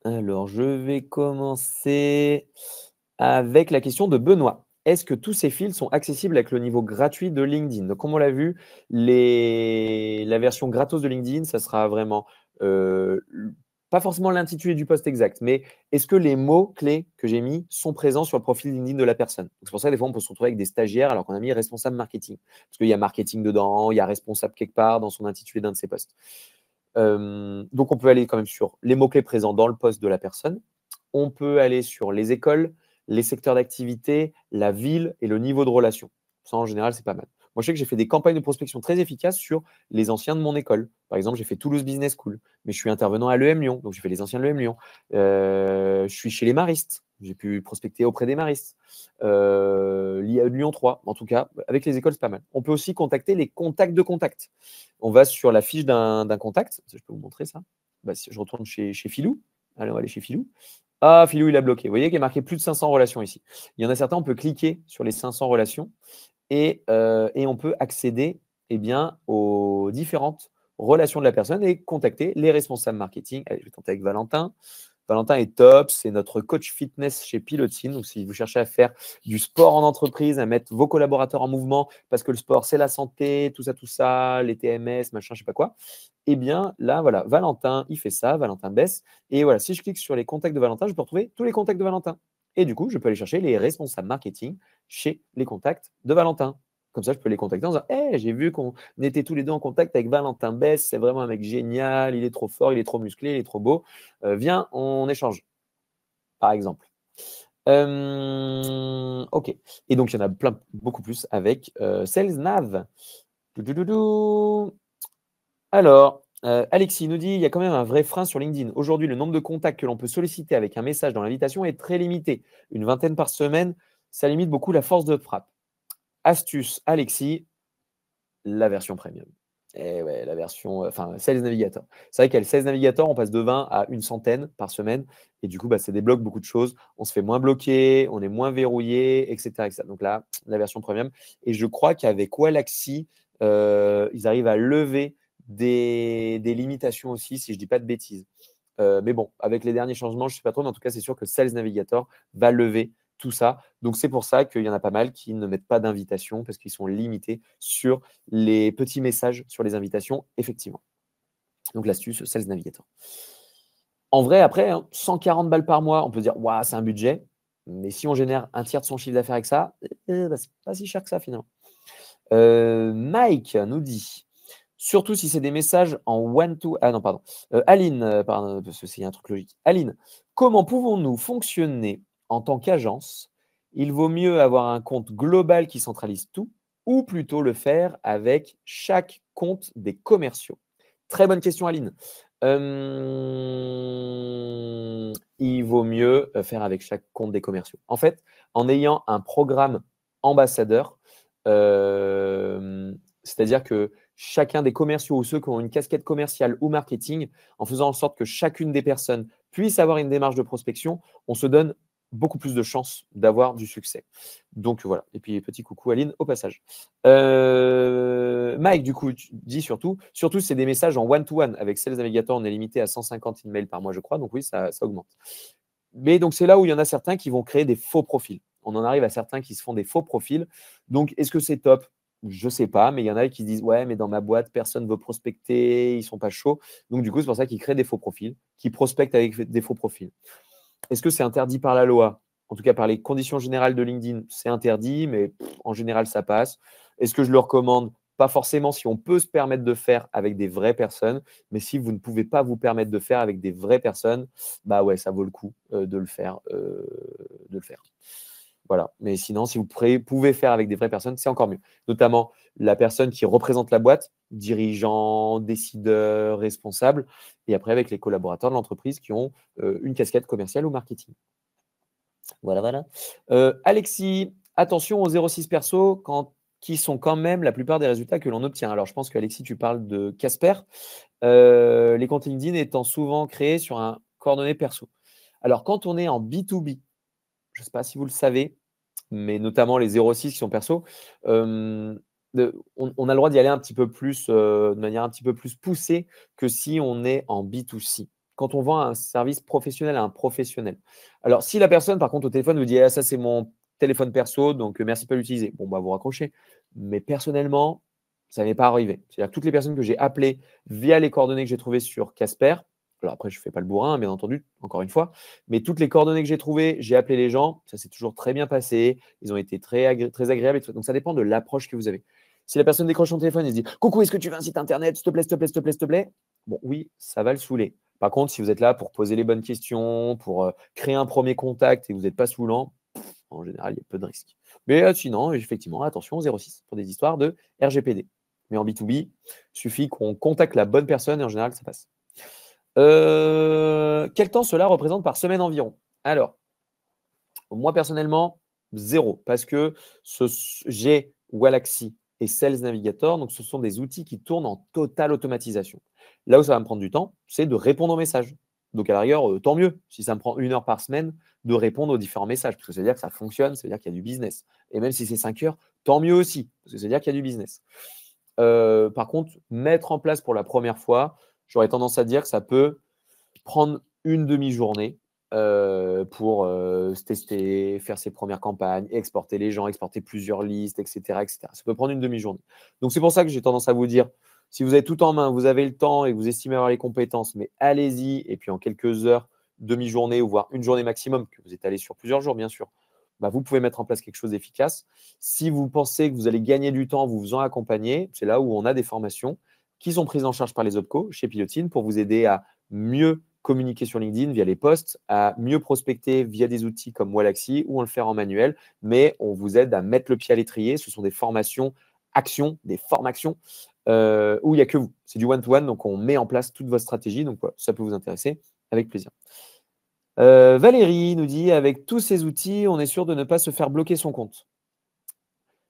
S1: Alors, je vais commencer avec la question de Benoît. Est-ce que tous ces fils sont accessibles avec le niveau gratuit de LinkedIn? Donc, comme on l'a vu, la version gratos de LinkedIn, ça sera vraiment pas forcément l'intitulé du post exact, mais est-ce que les mots-clés que j'ai mis sont présents sur le profil LinkedIn de la personne? C'est pour ça que des fois, on peut se retrouver avec des stagiaires alors qu'on a mis responsable marketing. Parce qu'il y a marketing dedans, il y a responsable quelque part dans son intitulé d'un de ses posts. Donc, on peut aller quand même sur les mots-clés présents dans le post de la personne. On peut aller sur les écoles, les secteurs d'activité, la ville et le niveau de relation. Ça, en général, c'est pas mal. Moi, je sais que j'ai fait des campagnes de prospection très efficaces sur les anciens de mon école. Par exemple, j'ai fait Toulouse Business School, mais je suis intervenant à l'EM Lyon, donc j'ai fait les anciens de l'EM Lyon. Je suis chez les maristes, j'ai pu prospecter auprès des maristes. Lyon 3, en tout cas, avec les écoles, c'est pas mal. On peut aussi contacter les contacts de contact. On va sur la fiche d'un contact. Je peux vous montrer ça. Si je retourne chez Philou. Allez, on va aller chez Philou. Ah, Philou, il a bloqué. Vous voyez qu'il y a marqué plus de 500 relations ici. Il y en a certains, on peut cliquer sur les 500 relations et on peut accéder aux différentes relations de la personne et contacter les responsables marketing. Allez, je vais tenter avec Valentin. Valentin est top, c'est notre coach fitness chez Pilotine. Donc, si vous cherchez à faire du sport en entreprise, à mettre vos collaborateurs en mouvement, parce que le sport, c'est la santé, tout ça, les TMS, machin, je sais pas quoi. Eh bien, là, voilà, Valentin, il fait ça, Valentin Bess. Et voilà, si je clique sur les contacts de Valentin, je peux retrouver tous les contacts de Valentin. Et du coup, je peux aller chercher les responsables marketing chez les contacts de Valentin. Comme ça, je peux les contacter en disant hey, j'ai vu qu'on était tous les deux en contact avec Valentin Bess, c'est vraiment un mec génial, il est trop fort, il est trop musclé, il est trop beau. Viens, on échange, par exemple. OK. Et donc, il y en a beaucoup plus avec SalesNav. Alors, Alexis nous dit il y a quand même un vrai frein sur LinkedIn. Aujourd'hui, le nombre de contacts que l'on peut solliciter avec un message dans l'invitation est très limité. Une vingtaine par semaine, ça limite beaucoup la force de frappe. Astuce, Alexis, la version premium. Et ouais, la version, Sales Navigator. C'est vrai qu'elle Sales Navigator, on passe de 20 à une centaine par semaine. Et du coup, ça débloque beaucoup de choses. On se fait moins bloquer, on est moins verrouillé, etc. Donc là, la version premium. Et je crois qu'avec Wallaxy, ils arrivent à lever des limitations aussi, si je ne dis pas de bêtises. Mais bon, avec les derniers changements, je ne sais pas trop, mais en tout cas, c'est sûr que Sales Navigator va lever tout ça. Donc, c'est pour ça qu'il y en a pas mal qui ne mettent pas d'invitation parce qu'ils sont limités sur les petits messages sur les invitations, effectivement. Donc, l'astuce Sales Navigator. En vrai, après, 140 balles par mois, on peut dire, waouh, c'est un budget. Mais si on génère un tiers de son chiffre d'affaires avec ça, c'est pas si cher que ça finalement. Mike nous dit, surtout si c'est des messages en one-to... Ah non, pardon. Aline, pardon, parce que c'est un truc logique. Aline, comment pouvons-nous fonctionner en tant qu'agence? Il vaut mieux avoir un compte global qui centralise tout ou plutôt le faire avec chaque compte des commerciaux? Très bonne question, Aline. Il vaut mieux faire avec chaque compte des commerciaux. En fait, en ayant un programme ambassadeur, c'est-à-dire que chacun des commerciaux ou ceux qui ont une casquette commerciale ou marketing, en faisant en sorte que chacune des personnes puisse avoir une démarche de prospection, on se donne beaucoup plus de chances d'avoir du succès. Donc voilà. Et puis petit coucou Aline au passage. Mike, du coup, tu dis surtout c'est des messages en one-to-one. Avec Sales Navigator, on est limité à 150 emails par mois, je crois. Donc oui, ça augmente. Mais donc c'est là où il y en a certains qui vont créer des faux profils. On en arrive à certains qui se font des faux profils. Donc est-ce que c'est top? Je ne sais pas, mais il y en a qui disent ouais, mais dans ma boîte, personne ne veut prospecter, ils ne sont pas chauds. Donc du coup, c'est pour ça qu'ils créent des faux profils, qui prospectent avec des faux profils. Est-ce que c'est interdit par la loi? En tout cas, par les conditions générales de LinkedIn, c'est interdit, mais en général, ça passe. Est-ce que je le recommande? Pas forcément si on peut se permettre de faire avec des vraies personnes, mais si vous ne pouvez pas vous permettre de faire avec des vraies personnes, bah ouais, ça vaut le coup de le faire. Voilà. Mais sinon, si vous pouvez faire avec des vraies personnes, c'est encore mieux. Notamment la personne qui représente la boîte, dirigeant, décideur, responsable, et après avec les collaborateurs de l'entreprise qui ont une casquette commerciale ou marketing. Voilà, voilà. Alexis, attention aux 06 perso qui sont quand même la plupart des résultats que l'on obtient. Alors, je pense qu'Alexis, tu parles de Casper. Les comptes LinkedIn étant souvent créés sur un coordonnées perso. Alors, quand on est en B2B, je ne sais pas si vous le savez, mais notamment les 06 qui sont perso, on a le droit d'y aller un petit peu plus, de manière un petit peu plus poussée que si on est en B2C. Quand on vend un service professionnel à un professionnel. Alors, si la personne, par contre, au téléphone vous dit ah, ça, c'est mon téléphone perso, donc merci de pas l'utiliser. Bon, bah, vous raccrochez. Mais personnellement, ça n'est pas arrivé. C'est-à-dire que toutes les personnes que j'ai appelées via les coordonnées que j'ai trouvées sur Casper, alors après, je ne fais pas le bourrin, bien entendu, encore une fois, mais toutes les coordonnées que j'ai trouvées, j'ai appelé les gens, ça s'est toujours très bien passé, ils ont été très agréables. Donc, ça dépend de l'approche que vous avez. Si la personne décroche son téléphone et se dit « Coucou, est-ce que tu veux un site internet? S'il te plaît, s'il te plaît, s'il te plaît, s'il te plaît ?» Bon, oui, ça va le saouler. Par contre, si vous êtes là pour poser les bonnes questions, pour créer un premier contact et que vous n'êtes pas saoulant, en général, il y a peu de risques. Mais sinon, effectivement, attention aux 06 pour des histoires de RGPD. Mais en B2B, il suffit qu'on contacte la bonne personne et en général, ça passe. Quel temps cela représente par semaine environ? Alors, moi personnellement, 0, parce que j'ai Galaxy et Sales Navigator, donc ce sont des outils qui tournent en totale automatisation. Là où ça va me prendre du temps, c'est de répondre aux messages. Donc à la rigueur, tant mieux si ça me prend 1 heure par semaine de répondre aux différents messages, parce que ça veut dire que ça fonctionne, ça veut dire qu'il y a du business. Et même si c'est 5 heures, tant mieux aussi, parce que ça veut dire qu'il y a du business. Par contre, mettre en place pour la première fois, j'aurais tendance à dire que ça peut prendre une demi-journée pour se tester, faire ses premières campagnes, exporter les gens, exporter plusieurs listes, etc., etc. Ça peut prendre une demi-journée. Donc, c'est pour ça que j'ai tendance à vous dire, si vous avez tout en main, vous avez le temps et vous estimez avoir les compétences, mais allez-y. Et puis, en quelques heures, demi-journée ou voire une journée maximum, que vous étalez sur plusieurs jours, bien sûr, bah, vous pouvez mettre en place quelque chose d'efficace. Si vous pensez que vous allez gagner du temps en vous faisant accompagner, c'est là où on a des formations qui sont prises en charge par les OPCO chez Pilotine pour vous aider à mieux communiquer sur LinkedIn via les posts, à mieux prospecter via des outils comme Wallaxy ou on le fait en manuel, mais on vous aide à mettre le pied à l'étrier. Ce sont des formations actions, des formations où il n'y a que vous. C'est du one-to-one, donc on met en place toute votre stratégie. Donc voilà, ça peut vous intéresser, avec plaisir. Valérie nous dit, avec tous ces outils, on est sûr de ne pas se faire bloquer son compte.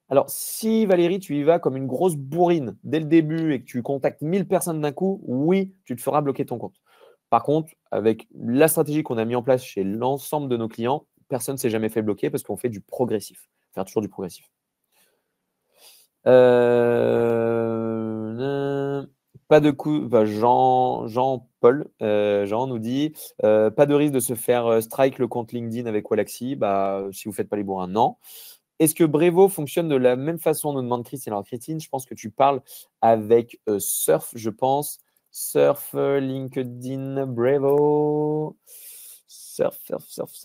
S1: Alors, si Valérie, tu y vas comme une grosse bourrine dès le début et que tu contactes 1000 personnes d'un coup, oui, tu te feras bloquer ton compte. Par contre, avec la stratégie qu'on a mis en place chez l'ensemble de nos clients, personne ne s'est jamais fait bloquer parce qu'on fait du progressif. Faire toujours du progressif. Pas de coup, enfin, Jean-Paul, Jean nous dit pas de risque de se faire strike le compte LinkedIn avec Wallaxy. Bah, si vous ne faites pas les bourrins, non. Est-ce que Brevo fonctionne de la même façon? Nous demande Christine. Alors, Christine, je pense que tu parles avec Surf, je pense. Surf, LinkedIn, Bravo. Surf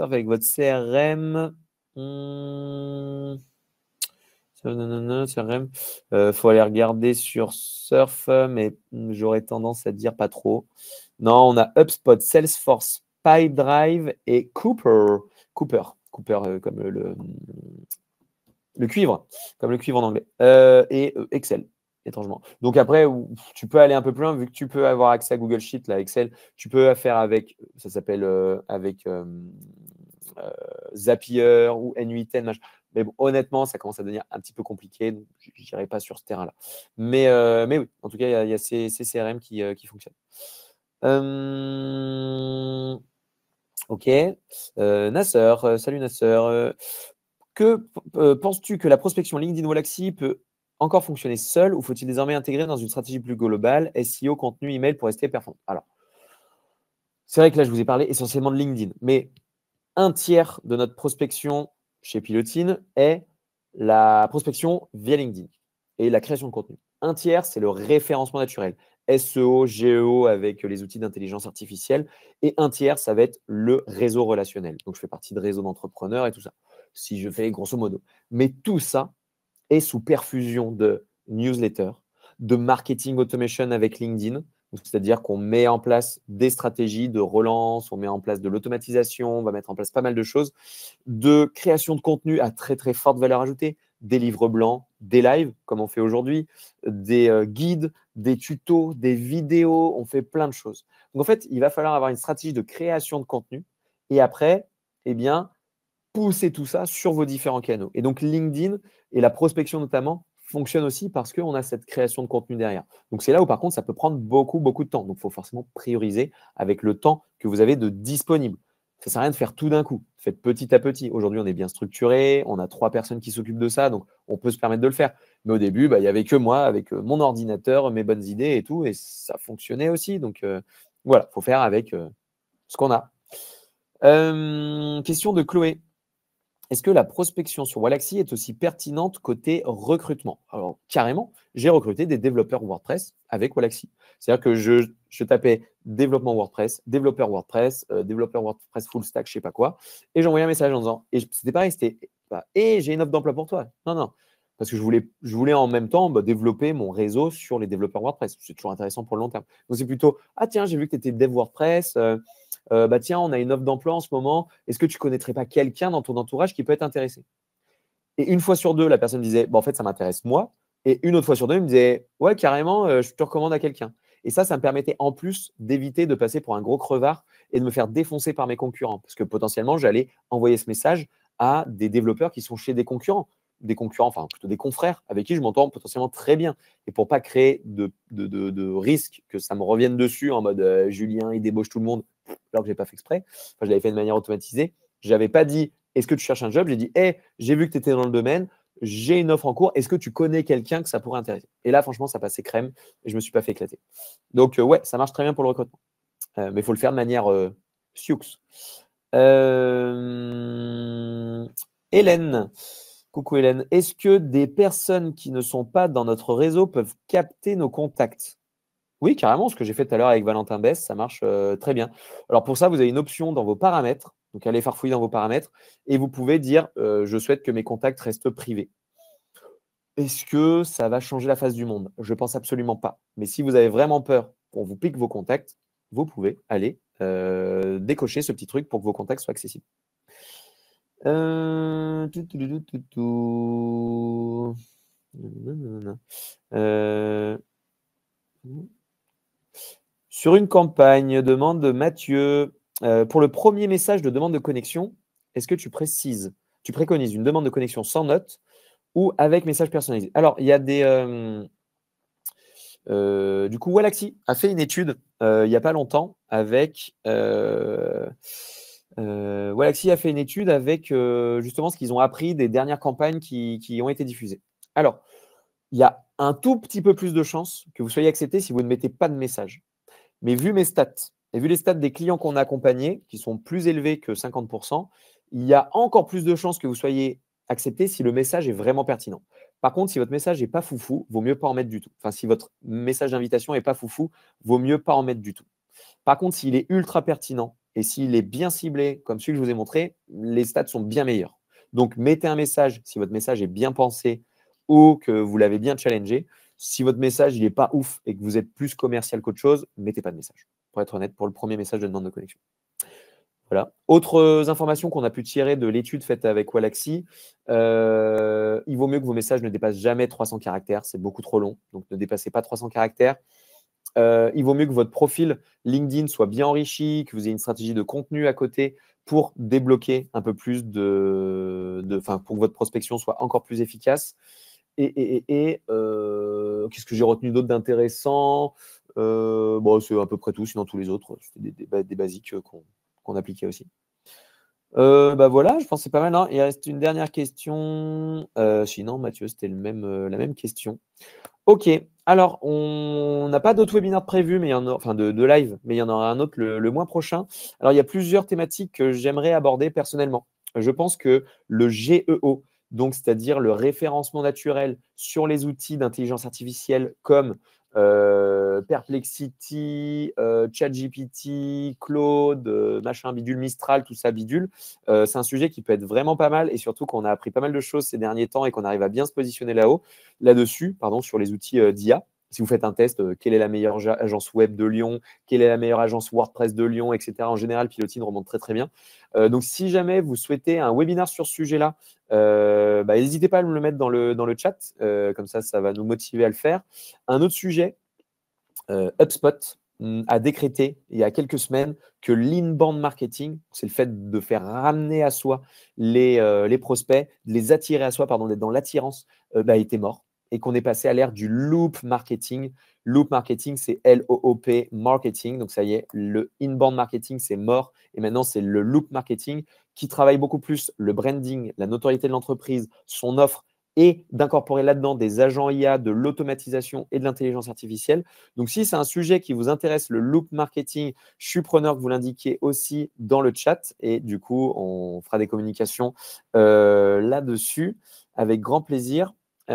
S1: avec votre CRM. CRM. Faut aller regarder sur Surf, mais j'aurais tendance à dire pas trop. Non, on a HubSpot, Salesforce, Pipedrive et Cooper. Cooper comme le cuivre, comme le cuivre en anglais. Et Excel, étrangement. Donc après, tu peux aller un peu plus loin, vu que tu peux avoir accès à Google Sheet, là, Excel, tu peux faire avec, ça s'appelle avec Zapier ou N8N, machin. Mais bon, honnêtement, ça commence à devenir un petit peu compliqué, donc je n'irai pas sur ce terrain-là. Mais oui, en tout cas, il y a ces CRM qui fonctionnent. Ok. Nasser, salut Nasser. Penses-tu que la prospection LinkedIn Wallaxy peut encore fonctionner seule ou faut-il désormais intégrer dans une stratégie plus globale, SEO, contenu, email pour rester performant? Alors, c'est vrai que là, je vous ai parlé essentiellement de LinkedIn, mais un tiers de notre prospection chez Pilotine est la prospection via LinkedIn et la création de contenu. Un tiers, c'est le référencement naturel, SEO, GEO avec les outils d'intelligence artificielle. Et un tiers, ça va être le réseau relationnel. Donc, je fais partie de réseau d'entrepreneurs et tout ça, si je fais grosso modo. Mais tout ça est sous perfusion de newsletters, de marketing automation avec LinkedIn. C'est-à-dire qu'on met en place des stratégies de relance, on met en place de l'automatisation, on va mettre en place pas mal de choses, de création de contenu à très très forte valeur ajoutée, des livres blancs, des lives comme on fait aujourd'hui, des guides, des tutos, des vidéos, on fait plein de choses. Donc en fait, il va falloir avoir une stratégie de création de contenu et après, eh bien, pousser tout ça sur vos différents canaux. Et donc LinkedIn et la prospection notamment fonctionne aussi parce qu'on a cette création de contenu derrière. Donc c'est là où par contre ça peut prendre beaucoup, beaucoup de temps. Donc il faut forcément prioriser avec le temps que vous avez de disponible. Ça ne sert à rien de faire tout d'un coup. Faites petit à petit. Aujourd'hui, on est bien structuré, on a 3 personnes qui s'occupent de ça, donc on peut se permettre de le faire. Mais au début, il n'y avait que moi avec mon ordinateur, mes bonnes idées et tout, et ça fonctionnait aussi. Donc voilà, il faut faire avec ce qu'on a. Question de Chloé. Est-ce que la prospection sur Wallaxy est aussi pertinente côté recrutement? Alors, carrément, j'ai recruté des développeurs WordPress avec Wallaxy. C'est-à-dire que je tapais développeur WordPress full stack, je ne sais pas quoi, et j'envoyais un message en disant, et c'était pareil, c'était et j'ai une offre d'emploi pour toi. Non, non, parce que je voulais en même temps développer mon réseau sur les développeurs WordPress. C'est toujours intéressant pour le long terme. Donc, c'est plutôt, ah tiens, j'ai vu que tu étais dev WordPress. Tiens, on a une offre d'emploi en ce moment. Est-ce que tu ne connaîtrais pas quelqu'un dans ton entourage qui peut être intéressé? Et une fois sur deux, la personne me disait, en fait, ça m'intéresse moi. Et une autre fois sur deux, il me disait, ouais, carrément, je te recommande à quelqu'un. Et ça me permettait en plus d'éviter de passer pour un gros crevard et de me faire défoncer par mes concurrents. Parce que potentiellement, j'allais envoyer ce message à des développeurs qui sont chez des concurrents, enfin plutôt des confrères avec qui je m'entends potentiellement très bien. Et pour pas créer de risque que ça me revienne dessus en mode Julien, il débauche tout le monde, alors que je n'ai pas fait exprès. Enfin, je l'avais fait de manière automatisée. Je n'avais pas dit est-ce que tu cherches un job? J'ai dit hey, j'ai vu que tu étais dans le domaine, j'ai une offre en cours, est-ce que tu connais quelqu'un que ça pourrait intéresser? Et là, franchement, ça passait crème et je ne me suis pas fait éclater. Donc, ouais, ça marche très bien pour le recrutement. Mais il faut le faire de manière sioux. Hélène. Coucou Hélène. Est-ce que des personnes qui ne sont pas dans notre réseau peuvent capter nos contacts? Oui, carrément, ce que j'ai fait tout à l'heure avec Valentin Bess, ça marche très bien. Alors pour ça, vous avez une option dans vos paramètres. Donc allez farfouiller dans vos paramètres et vous pouvez dire je souhaite que mes contacts restent privés. Est-ce que ça va changer la face du monde? Je ne pense absolument pas. Mais si vous avez vraiment peur qu'on vous pique vos contacts, vous pouvez aller décocher ce petit truc pour que vos contacts soient accessibles. Sur une campagne, demande Mathieu, pour le premier message de demande de connexion, est-ce que tu préconises une demande de connexion sans note ou avec message personnalisé? Alors, il y a des… du coup, Wallaxy a fait une étude il n'y a pas longtemps avec… Wallaxy a fait une étude avec justement ce qu'ils ont appris des dernières campagnes qui ont été diffusées. Alors, il y a un tout petit peu plus de chances que vous soyez accepté si vous ne mettez pas de message. Mais vu mes stats et vu les stats des clients qu'on a accompagnés, qui sont plus élevés que 50%, il y a encore plus de chances que vous soyez accepté si le message est vraiment pertinent. Par contre, si votre message n'est pas foufou, vaut mieux pas en mettre du tout. Enfin, si votre message d'invitation n'est pas foufou, vaut mieux pas en mettre du tout. Par contre, s'il est ultra pertinent et s'il est bien ciblé, comme celui que je vous ai montré, les stats sont bien meilleurs. Donc, mettez un message si votre message est bien pensé ou que vous l'avez bien challengé. Si votre message n'est pas ouf et que vous êtes plus commercial qu'autre chose, mettez pas de message. Pour être honnête, pour le premier message de demande de connexion. Voilà. Autres informations qu'on a pu tirer de l'étude faite avec Wallaxy, il vaut mieux que vos messages ne dépassent jamais 300 caractères. C'est beaucoup trop long, donc ne dépassez pas 300 caractères. Il vaut mieux que votre profil LinkedIn soit bien enrichi, que vous ayez une stratégie de contenu à côté pour débloquer un peu plus pour que votre prospection soit encore plus efficace. Qu'est-ce que j'ai retenu d'autre d'intéressant? C'est à peu près tout, sinon tous les autres, c'était des basiques qu'on appliquait aussi. Voilà, je pense que c'est pas mal. Hein. Il reste une dernière question. Sinon, Mathieu, c'était la même question. Ok, alors on n'a pas d'autres webinaires prévus, mais il y en a, enfin de live, mais il y en aura un autre le mois prochain. Alors il y a plusieurs thématiques que j'aimerais aborder personnellement. Je pense que le GEO, donc c'est-à-dire le référencement naturel sur les outils d'intelligence artificielle comme Perplexity, ChatGPT, Claude, machin bidule, Mistral, tout ça bidule, c'est un sujet qui peut être vraiment pas mal et surtout qu'on a appris pas mal de choses ces derniers temps et qu'on arrive à bien se positionner là-dessus, sur les outils d'IA. Si vous faites un test, quelle est la meilleure agence web de Lyon, quelle est la meilleure agence WordPress de Lyon, etc. En général, Pilotine remonte très, très bien. Donc, si jamais vous souhaitez un webinaire sur ce sujet-là, n'hésitez pas à me le mettre dans le chat. Comme ça va nous motiver à le faire. Un autre sujet, HubSpot a décrété il y a quelques semaines que l'inbound marketing, c'est le fait de faire ramener à soi les prospects, de les attirer à soi, d'être dans l'attirance, était mort et qu'on est passé à l'ère du loop marketing. Loop marketing, c'est L-O-O-P marketing. Donc, ça y est, le inbound marketing, c'est mort. Et maintenant, c'est le loop marketing qui travaille beaucoup plus le branding, la notoriété de l'entreprise, son offre et d'incorporer là-dedans des agents IA, de l'automatisation et de l'intelligence artificielle. Donc, si c'est un sujet qui vous intéresse, le loop marketing, je suis preneur que vous l'indiquiez aussi dans le chat. Et du coup, on fera des communications là-dessus avec grand plaisir. Qu'est-ce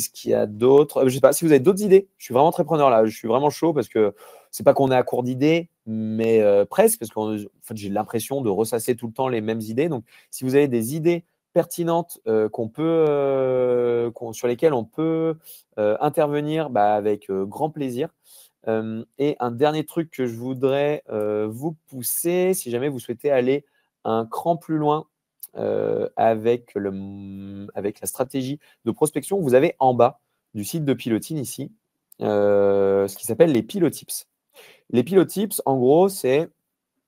S1: qu'il y a d'autre? Je ne sais pas si vous avez d'autres idées. Je suis vraiment très preneur là. Je suis vraiment chaud parce que c'est pas qu'on est à court d'idées, mais presque parce que j'ai l'impression de ressasser tout le temps les mêmes idées. Donc, si vous avez des idées pertinentes sur lesquelles on peut intervenir, avec grand plaisir. Et un dernier truc que je voudrais vous pousser, si jamais vous souhaitez aller un cran plus loin avec la stratégie de prospection, vous avez en bas du site de Pilotine ici ce qui s'appelle les Pilotips. Les Pilotips, en gros, c'est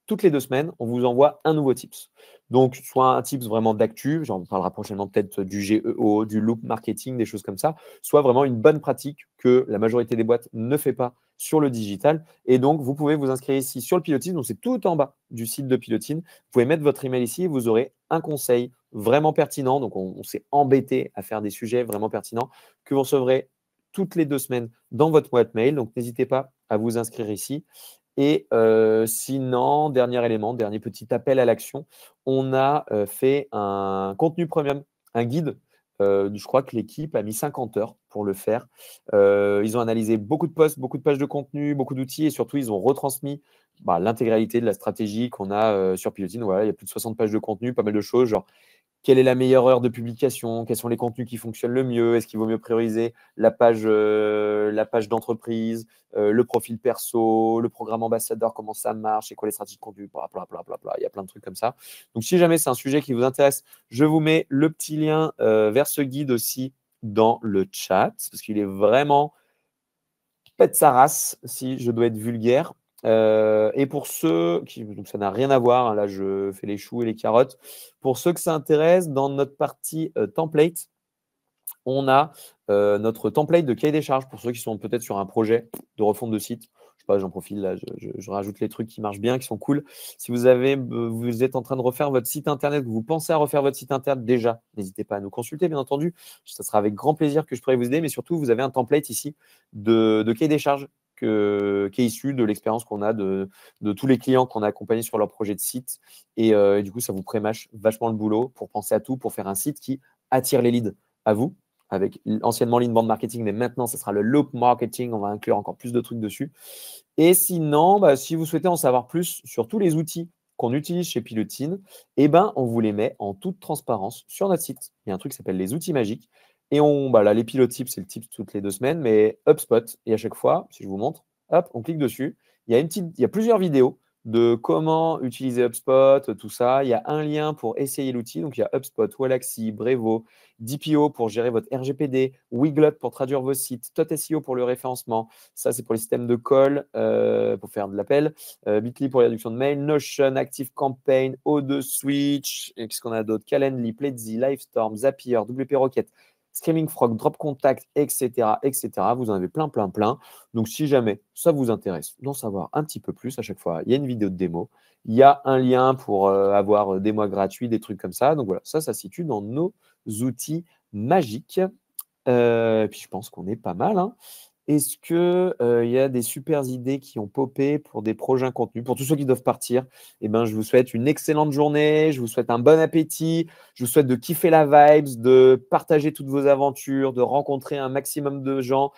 S1: toutes les 2 semaines, on vous envoie un nouveau tips. Donc, soit un tips vraiment d'actu, genre on parlera prochainement peut-être du GEO, du loop marketing, des choses comme ça, soit vraiment une bonne pratique que la majorité des boîtes ne fait pas sur le digital. Et donc, vous pouvez vous inscrire ici sur le Pilotine. Donc, c'est tout en bas du site de Pilotine. Vous pouvez mettre votre email ici et vous aurez un conseil vraiment pertinent. Donc, on s'est embêté à faire des sujets vraiment pertinents que vous recevrez toutes les 2 semaines dans votre boîte mail. Donc, n'hésitez pas à vous inscrire ici. Et sinon, dernier élément, dernier petit appel à l'action, on a fait un contenu premium, un guide. Je crois que l'équipe a mis 50 heures pour le faire. Ils ont analysé beaucoup de posts, beaucoup de pages de contenu, beaucoup d'outils et surtout, ils ont retransmis l'intégralité de la stratégie qu'on a sur Pilotine. Voilà, il y a plus de 60 pages de contenu, pas mal de choses, genre quelle est la meilleure heure de publication? Quels sont les contenus qui fonctionnent le mieux? Est-ce qu'il vaut mieux prioriser la page d'entreprise, le profil perso, le programme ambassadeur, comment ça marche, et quoi les stratégies de contenu, bla, bla, bla, bla, bla. Il y a plein de trucs comme ça. Donc, si jamais c'est un sujet qui vous intéresse, je vous mets le petit lien vers ce guide aussi dans le chat, parce qu'il est vraiment pète sa race, si je dois être vulgaire. Et pour ceux qui, donc ça n'a rien à voir, hein, là je fais les choux et les carottes. Pour ceux que ça intéresse, dans notre partie template, on a notre template de cahier des charges pour ceux qui sont peut-être sur un projet de refonte de site. Je sais pas, j'en profite là, je rajoute les trucs qui marchent bien, qui sont cool. Si vous êtes en train de refaire votre site internet, que vous pensez à refaire votre site internet déjà, n'hésitez pas à nous consulter, bien entendu. Ça sera avec grand plaisir que je pourrai vous aider, mais surtout, vous avez un template ici de cahier des charges qui est issu de l'expérience qu'on a de tous les clients qu'on a accompagnés sur leur projet de site. Et du coup, ça vous prémâche vachement le boulot pour penser à tout, pour faire un site qui attire les leads à vous, avec anciennement l'inbound marketing, mais maintenant, ce sera le loop marketing. On va inclure encore plus de trucs dessus. Et sinon, si vous souhaitez en savoir plus sur tous les outils qu'on utilise chez Pilotine, on vous les met en toute transparence sur notre site. Il y a un truc qui s'appelle les outils magiques. Et là, les pilotes tips, c'est le tips toutes les 2 semaines, mais HubSpot. Et à chaque fois, si je vous montre, hop, on clique dessus. Il y a plusieurs vidéos de comment utiliser HubSpot, tout ça. Il y a un lien pour essayer l'outil. Donc, il y a HubSpot, Wallaxy, Brevo, DPO pour gérer votre RGPD, Wiglot pour traduire vos sites, TotSEO pour le référencement. Ça, c'est pour les systèmes de call, pour faire de l'appel. Bitly pour la réduction de mail, Notion, ActiveCampaign, O2 Switch, qu'est-ce qu'on a d'autre? Calendly, Pledzi, Livestorm, Zapier, WP Rocket, Screaming Frog, Drop Contact, etc., etc. Vous en avez plein, plein, plein. Donc, si jamais ça vous intéresse d'en savoir un petit peu plus, à chaque fois, il y a une vidéo de démo. Il y a un lien pour avoir des mois gratuits, des trucs comme ça. Donc, voilà, ça se situe dans nos outils magiques. Puis, je pense qu'on est pas mal, hein. Est-ce qu'il y a des super idées qui ont popé pour des prochains contenus? Pour tous ceux qui doivent partir, je vous souhaite une excellente journée, je vous souhaite un bon appétit, je vous souhaite de kiffer la vibes, de partager toutes vos aventures, de rencontrer un maximum de gens